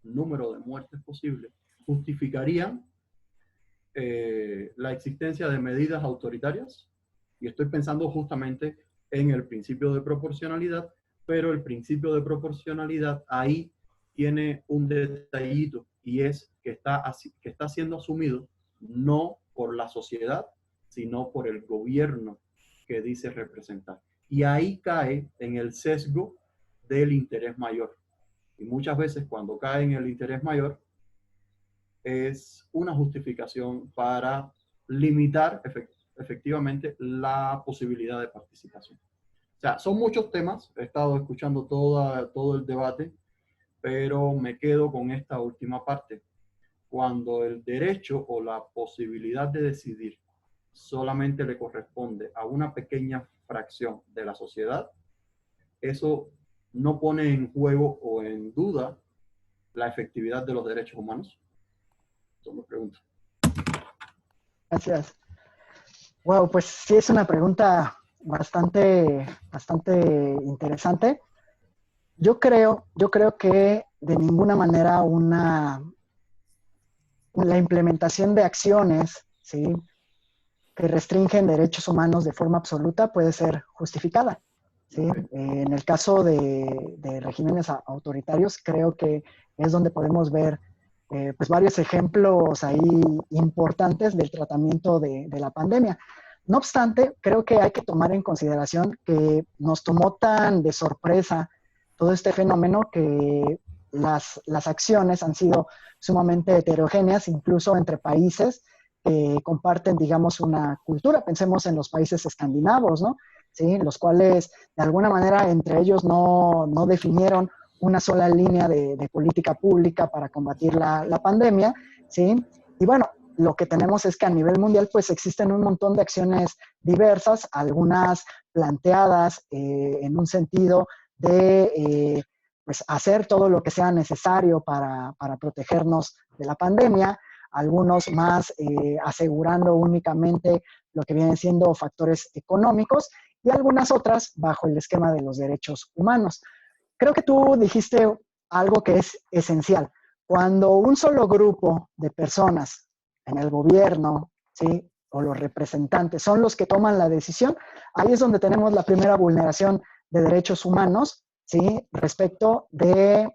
número de muertes posible, justificarían la existencia de medidas autoritarias, y estoy pensando justamente en el principio de proporcionalidad, pero el principio de proporcionalidad ahí tiene un detallito, y es que está siendo asumido no por la sociedad, sino por el gobierno que dice representar. Y ahí cae en el sesgo del interés mayor. Y muchas veces cuando cae en el interés mayor, es una justificación para limitar efectivamente la posibilidad de participación. O sea, son muchos temas, he estado escuchando todo el debate, pero me quedo con esta última parte. Cuando el derecho o la posibilidad de decidir solamente le corresponde a una pequeña fracción de la sociedad, eso no pone en juego o en duda la efectividad de los derechos humanos. Eso me pregunto. Gracias. Wow, pues sí es una pregunta bastante interesante. Yo creo que de ninguna manera la implementación de acciones, ¿sí?, que restringen derechos humanos de forma absoluta puede ser justificada, ¿sí? En el caso de regímenes autoritarios, creo que es donde podemos ver pues varios ejemplos ahí importantes del tratamiento de la pandemia. No obstante, creo que hay que tomar en consideración que nos tomó tan de sorpresa todo este fenómeno que las acciones han sido sumamente heterogéneas, incluso entre países que comparten, digamos, una cultura. Pensemos en los países escandinavos, ¿no? ¿Sí? Los cuales, de alguna manera, entre ellos no definieron una sola línea de política pública para combatir la pandemia, ¿sí? Y bueno, lo que tenemos es que a nivel mundial, pues existen un montón de acciones diversas, algunas planteadas en un sentido de pues hacer todo lo que sea necesario para protegernos de la pandemia, algunos más asegurando únicamente lo que vienen siendo factores económicos y algunas otras bajo el esquema de los derechos humanos. Creo que tú dijiste algo que es esencial. Cuando un solo grupo de personas en el gobierno, ¿sí?, o los representantes son los que toman la decisión, ahí es donde tenemos la primera vulneración de derechos humanos, ¿sí?, respecto de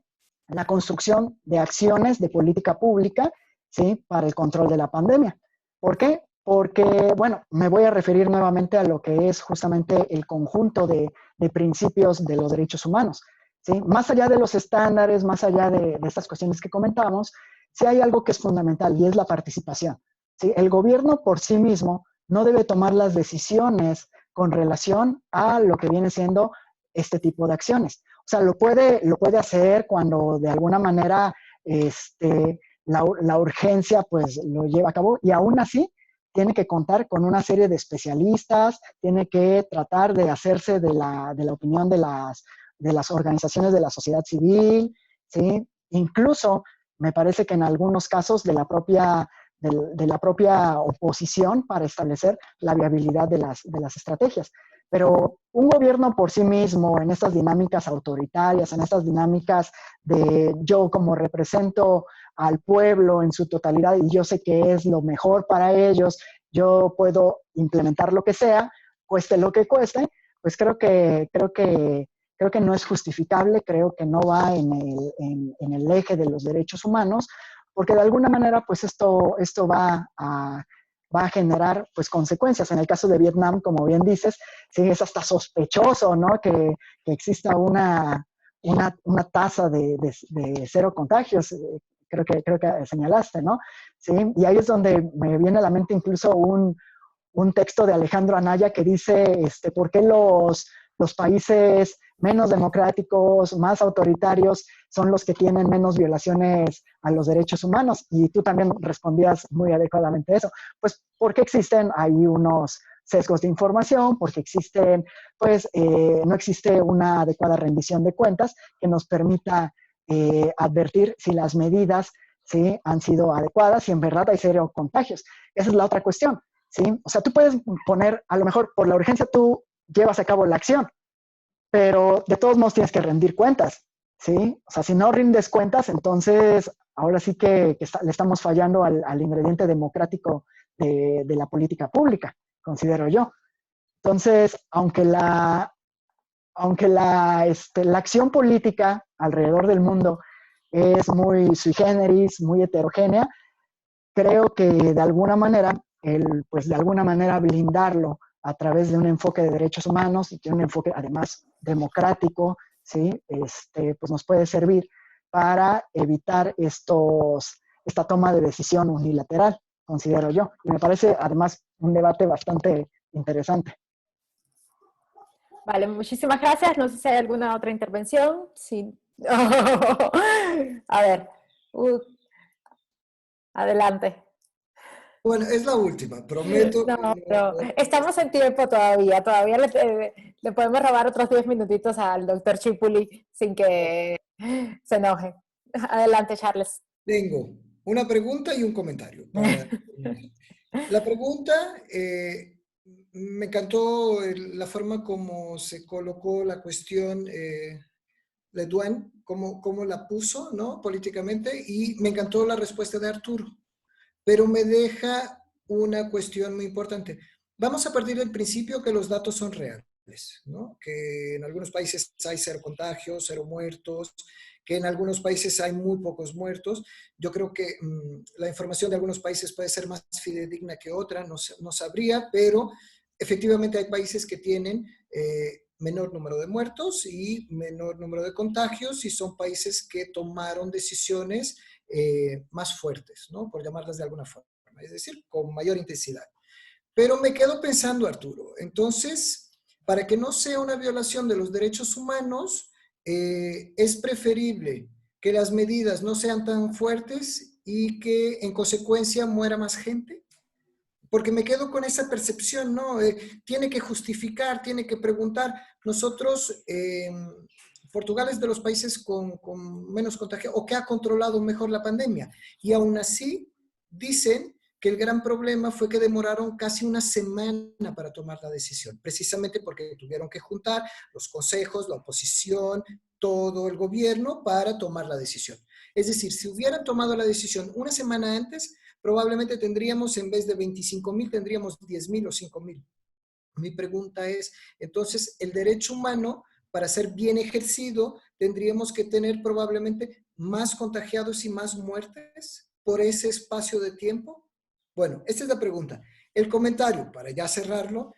la construcción de acciones de política pública, ¿sí?, para el control de la pandemia. ¿Por qué? Porque, bueno, me voy a referir nuevamente a lo que es justamente el conjunto de principios de los derechos humanos, ¿sí? Más allá de los estándares, más allá de estas cuestiones que comentábamos, sí hay algo que es fundamental y es la participación, ¿sí? El gobierno por sí mismo no debe tomar las decisiones con relación a lo que viene siendo este tipo de acciones. O sea, lo puede hacer cuando de alguna manera la urgencia pues lo lleva a cabo, y aún así tiene que contar con una serie de especialistas, tiene que tratar de hacerse de la opinión de las organizaciones de la sociedad civil, ¿sí? Incluso me parece que en algunos casos de la propia oposición para establecer la viabilidad de las estrategias. Pero un gobierno por sí mismo, en estas dinámicas autoritarias, en estas dinámicas de yo como represento al pueblo en su totalidad y yo sé que es lo mejor para ellos, yo puedo implementar lo que sea, cueste lo que cueste, pues creo que no es justificable, creo que no va en el eje de los derechos humanos, porque de alguna manera pues esto va a generar pues consecuencias. En el caso de Vietnam, como bien dices, sí es hasta sospechoso, ¿no? Que exista una tasa de 0 contagios, creo que señalaste, ¿no? Sí, y ahí es donde me viene a la mente incluso un texto de Alejandro Anaya que dice, ¿por qué los países menos democráticos, más autoritarios, son los que tienen menos violaciones a los derechos humanos? Y tú también respondías muy adecuadamente eso. Pues porque existen ahí unos sesgos de información, porque existen, pues no existe una adecuada rendición de cuentas que nos permita advertir si las medidas, ¿sí?, han sido adecuadas y en verdad hay 0 contagios. Esa es la otra cuestión, ¿sí? O sea, tú puedes poner, a lo mejor por la urgencia tú llevas a cabo la acción, pero de todos modos tienes que rendir cuentas, ¿sí? O sea, si no rindes cuentas, entonces ahora sí que le estamos fallando al ingrediente democrático de la política pública, considero yo. Entonces, aunque la acción política alrededor del mundo es muy sui generis, muy heterogénea, creo que de alguna manera, blindarlo a través de un enfoque de derechos humanos y de un enfoque además democrático, ¿sí? Pues nos puede servir para evitar esta toma de decisión unilateral, considero yo. Y me parece además un debate bastante interesante. Vale, muchísimas gracias. No sé si hay alguna otra intervención. Sí. A ver. Adelante. Bueno, es la última, prometo. No, pero estamos en tiempo todavía le podemos robar otros 10 minutitos al doctor Chipuli sin que se enoje. Adelante, Charles. Tengo una pregunta y un comentario. La pregunta, me encantó la forma como se colocó la cuestión, Le Duan, cómo la puso, ¿no?, políticamente, y me encantó la respuesta de Arturo. Pero me deja una cuestión muy importante. Vamos a partir del principio que los datos son reales, ¿no? Que en algunos países hay 0 contagios, 0 muertos, que en algunos países hay muy pocos muertos. Yo creo que la información de algunos países puede ser más fidedigna que otra, no sabría, pero efectivamente hay países que tienen menor número de muertos y menor número de contagios, y son países que tomaron decisiones más fuertes, ¿no?, por llamarlas de alguna forma, es decir, con mayor intensidad. Pero me quedo pensando, Arturo, entonces, para que no sea una violación de los derechos humanos, es preferible que las medidas no sean tan fuertes y que en consecuencia muera más gente. Porque me quedo con esa percepción, ¿no? Tiene que justificar, tiene que preguntar. Nosotros, Portugal es de los países con menos contagio o que ha controlado mejor la pandemia. Y aún así, dicen que el gran problema fue que demoraron casi una semana para tomar la decisión, precisamente porque tuvieron que juntar los consejos, la oposición, todo el gobierno para tomar la decisión. Es decir, si hubieran tomado la decisión una semana antes, probablemente tendríamos, en vez de 25,000, tendríamos 10,000 o 5,000. Mi pregunta es, entonces, el derecho humano, para ser bien ejercido, tendríamos que tener probablemente más contagiados y más muertes por ese espacio de tiempo. Bueno, esta es la pregunta. El comentario, para ya cerrarlo,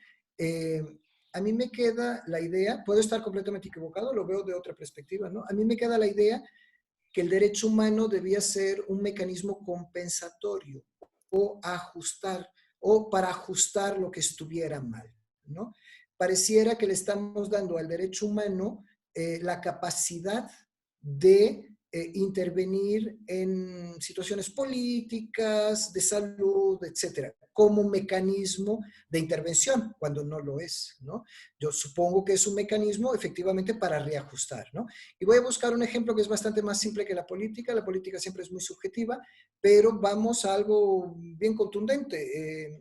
a mí me queda la idea, puedo estar completamente equivocado, lo veo de otra perspectiva, ¿no? A mí me queda la idea que el derecho humano debía ser un mecanismo compensatorio o para ajustar lo que estuviera mal, ¿no? Pareciera que le estamos dando al derecho humano la capacidad de intervenir en situaciones políticas, de salud, etcétera, como mecanismo de intervención, cuando no lo es, ¿no? Yo supongo que es un mecanismo efectivamente para reajustar, ¿no? Y voy a buscar un ejemplo que es bastante más simple que la política siempre es muy subjetiva, pero vamos a algo bien contundente,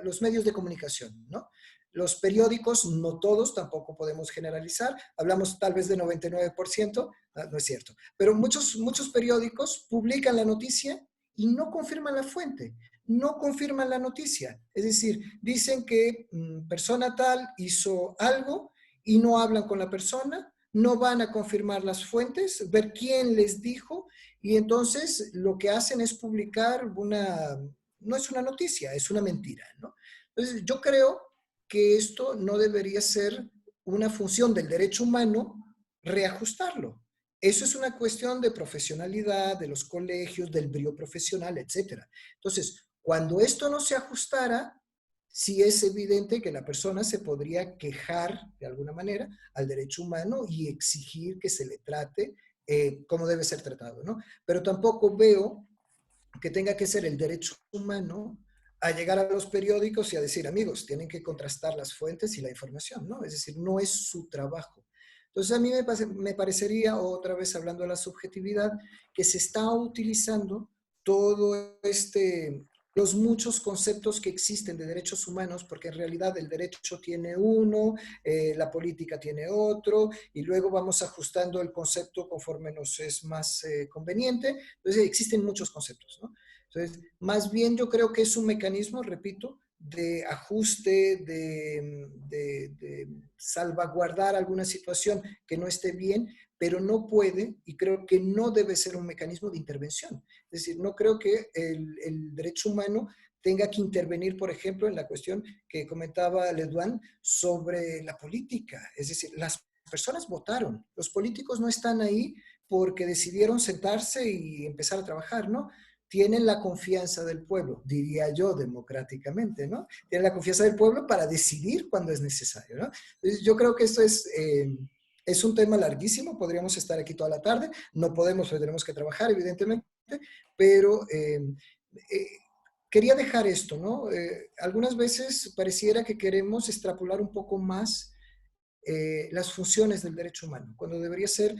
los medios de comunicación, ¿no? Los periódicos, no todos, tampoco podemos generalizar, hablamos tal vez de 99%, no es cierto, pero muchos periódicos publican la noticia y no confirman la fuente, no confirman la noticia, es decir, dicen que persona tal hizo algo y no hablan con la persona, no van a confirmar las fuentes, ver quién les dijo, y entonces lo que hacen es publicar no es una noticia, es una mentira, ¿no? Entonces yo creo que esto no debería ser una función del derecho humano reajustarlo. Eso es una cuestión de profesionalidad, de los colegios, del brío profesional, etc. Entonces, cuando esto no se ajustara, sí es evidente que la persona se podría quejar de alguna manera al derecho humano y exigir que se le trate como debe ser tratado, ¿no? Pero tampoco veo que tenga que ser el derecho humano a llegar a los periódicos y a decir, amigos, tienen que contrastar las fuentes y la información, ¿no? Es decir, no es su trabajo. Entonces, a mí me parecería, otra vez hablando de la subjetividad, que se está utilizando todo los muchos conceptos que existen de derechos humanos, porque en realidad el derecho tiene uno, la política tiene otro, y luego vamos ajustando el concepto conforme nos es más conveniente. Entonces, existen muchos conceptos, ¿no? Entonces, más bien yo creo que es un mecanismo, repito, de ajuste, de salvaguardar alguna situación que no esté bien, pero no puede y creo que no debe ser un mecanismo de intervención. Es decir, no creo que el derecho humano tenga que intervenir, por ejemplo, en la cuestión que comentaba Leduan sobre la política. Es decir, las personas votaron, los políticos no están ahí porque decidieron sentarse y empezar a trabajar, ¿no? Tienen la confianza del pueblo, diría yo democráticamente, ¿no? Tienen la confianza del pueblo para decidir cuando es necesario, ¿no? Entonces, yo creo que esto es un tema larguísimo, podríamos estar aquí toda la tarde, no podemos, tenemos que trabajar, evidentemente, pero quería dejar esto, ¿no? Algunas veces pareciera que queremos extrapolar un poco más las funciones del derecho humano, cuando debería ser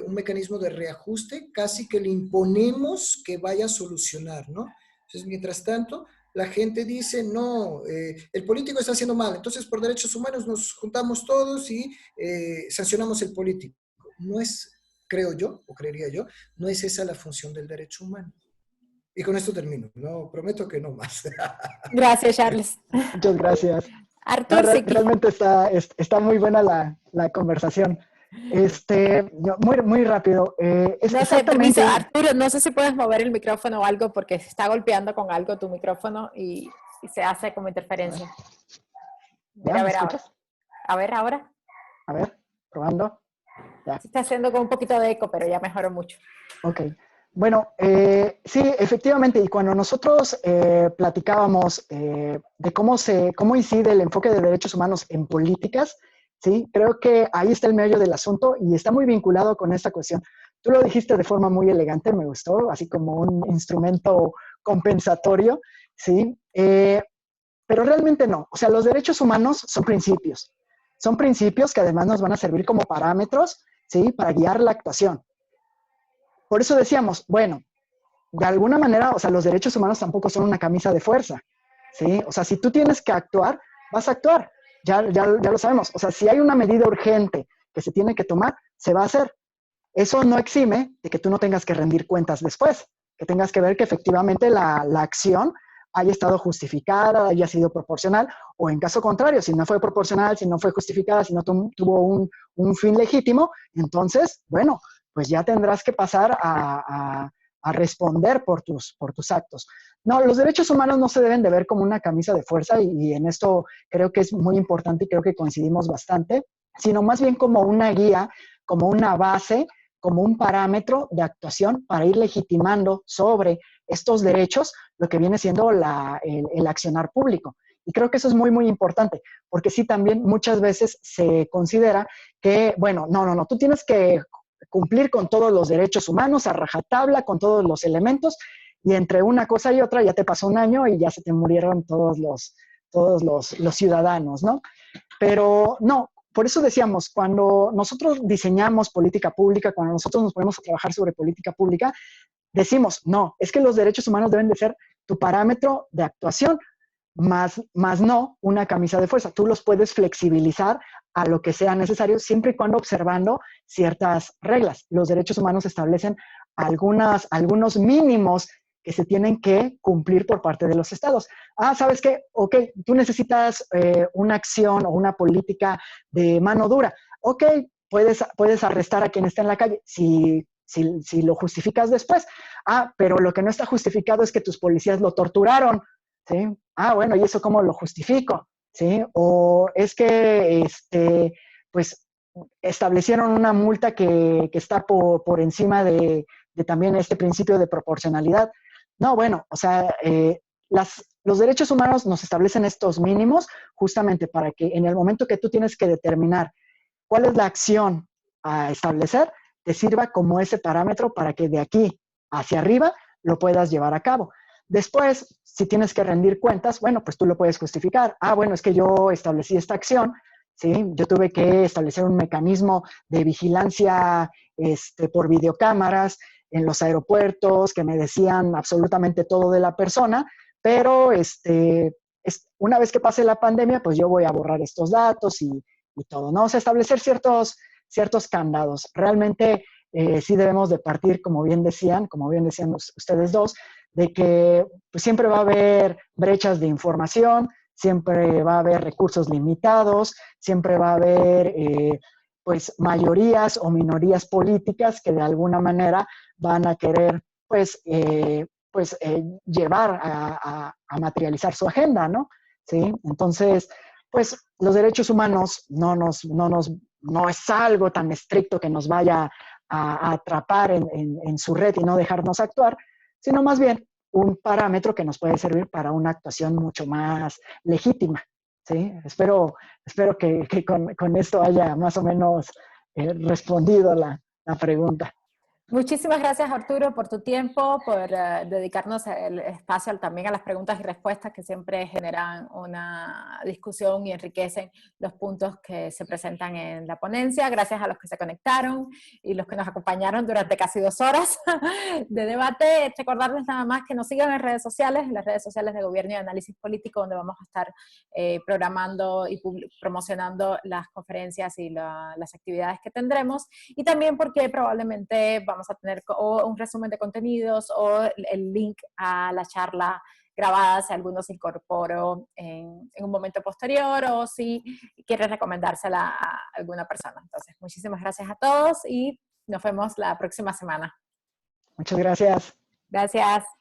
un mecanismo de reajuste, casi que le imponemos que vaya a solucionar, ¿no? Entonces, mientras tanto, la gente dice, no, el político está haciendo mal, entonces por derechos humanos nos juntamos todos y sancionamos el político. No es, creo yo, o creería yo, no es esa la función del derecho humano. Y con esto termino, no, prometo que no más. Gracias, Charles. Muchas gracias. Artur, No, realmente está muy buena la conversación. Muy rápido. No sé, permiso, Arturo, no sé si puedes mover el micrófono o algo porque se está golpeando con algo tu micrófono y se hace como interferencia. ¿Ya me escuchas? A ver, ahora. A ver, probando. Ya. Se está haciendo con un poquito de eco, pero ya mejoró mucho. Ok. Bueno, sí, efectivamente, y cuando nosotros platicábamos de cómo incide el enfoque de derechos humanos en políticas, sí, creo que ahí está el meollo del asunto y está muy vinculado con esta cuestión. Tú lo dijiste de forma muy elegante, me gustó, así como un instrumento compensatorio, sí, pero realmente no. O sea, los derechos humanos son principios que además nos van a servir como parámetros, sí, para guiar la actuación. Por eso decíamos, bueno, de alguna manera, o sea, los derechos humanos tampoco son una camisa de fuerza, ¿sí? O sea, si tú tienes que actuar, vas a actuar. Ya lo sabemos. O sea, si hay una medida urgente que se tiene que tomar, se va a hacer. Eso no exime de que tú no tengas que rendir cuentas después, que tengas que ver que efectivamente la acción haya estado justificada, haya sido proporcional, o en caso contrario, si no fue proporcional, si no fue justificada, si no tuvo un fin legítimo, entonces, bueno, pues ya tendrás que pasar a responder por tus actos. No, los derechos humanos no se deben de ver como una camisa de fuerza y en esto creo que es muy importante y creo que coincidimos bastante, sino más bien como una guía, como una base, como un parámetro de actuación para ir legitimando sobre estos derechos lo que viene siendo el accionar público. Y creo que eso es muy, muy importante, porque sí también muchas veces se considera que, bueno, no, tú tienes que cumplir con todos los derechos humanos a rajatabla, con todos los elementos, y entre una cosa y otra ya te pasó un año y ya se te murieron todos los ciudadanos, ¿no? Pero no, por eso decíamos, cuando nosotros diseñamos política pública, cuando nosotros nos ponemos a trabajar sobre política pública, decimos, no, es que los derechos humanos deben de ser tu parámetro de actuación, más no una camisa de fuerza. Tú los puedes flexibilizar a lo que sea necesario, siempre y cuando observando ciertas reglas. Los derechos humanos establecen algunos mínimos que se tienen que cumplir por parte de los estados. ¿Sabes qué? Ok, tú necesitas una acción o una política de mano dura. Ok, puedes arrestar a quien está en la calle si lo justificas después. Pero lo que no está justificado es que tus policías lo torturaron, ¿sí? Bueno, ¿y eso cómo lo justifico? ¿Sí? O es que, pues, establecieron una multa que está por encima de también este principio de proporcionalidad. No, bueno, o sea, los derechos humanos nos establecen estos mínimos justamente para que en el momento que tú tienes que determinar cuál es la acción a establecer, te sirva como ese parámetro para que de aquí hacia arriba lo puedas llevar a cabo. Después, si tienes que rendir cuentas, bueno, pues tú lo puedes justificar. Bueno, es que yo establecí esta acción, ¿sí? Yo tuve que establecer un mecanismo de vigilancia por videocámaras en los aeropuertos que me decían absolutamente todo de la persona, pero una vez que pase la pandemia, pues yo voy a borrar estos datos y todo, ¿no? O sea, establecer ciertos candados. Realmente sí debemos de partir, como bien decían ustedes dos, de que pues, siempre va a haber brechas de información, siempre va a haber recursos limitados, siempre va a haber pues mayorías o minorías políticas que de alguna manera van a querer llevar a materializar su agenda, ¿no? ¿Sí? Entonces, pues los derechos humanos no es algo tan estricto que nos vaya a atrapar en su red y no dejarnos actuar, sino más bien un parámetro que nos puede servir para una actuación mucho más legítima, ¿sí? Espero que con esto haya más o menos respondido la pregunta. Muchísimas gracias, Arturo, por tu tiempo, por dedicarnos el espacio también a las preguntas y respuestas que siempre generan una discusión y enriquecen los puntos que se presentan en la ponencia. Gracias a los que se conectaron y los que nos acompañaron durante casi 2 horas de debate. Recordarles nada más que nos sigan en redes sociales, en las redes sociales de Gobierno y Análisis Político, donde vamos a estar programando y promocionando las conferencias y las actividades que tendremos, y también porque probablemente vamos a tener o un resumen de contenidos o el link a la charla grabada si alguno se incorporó en un momento posterior o si quiere recomendársela a alguna persona. Entonces, muchísimas gracias a todos y nos vemos la próxima semana. Muchas gracias. Gracias.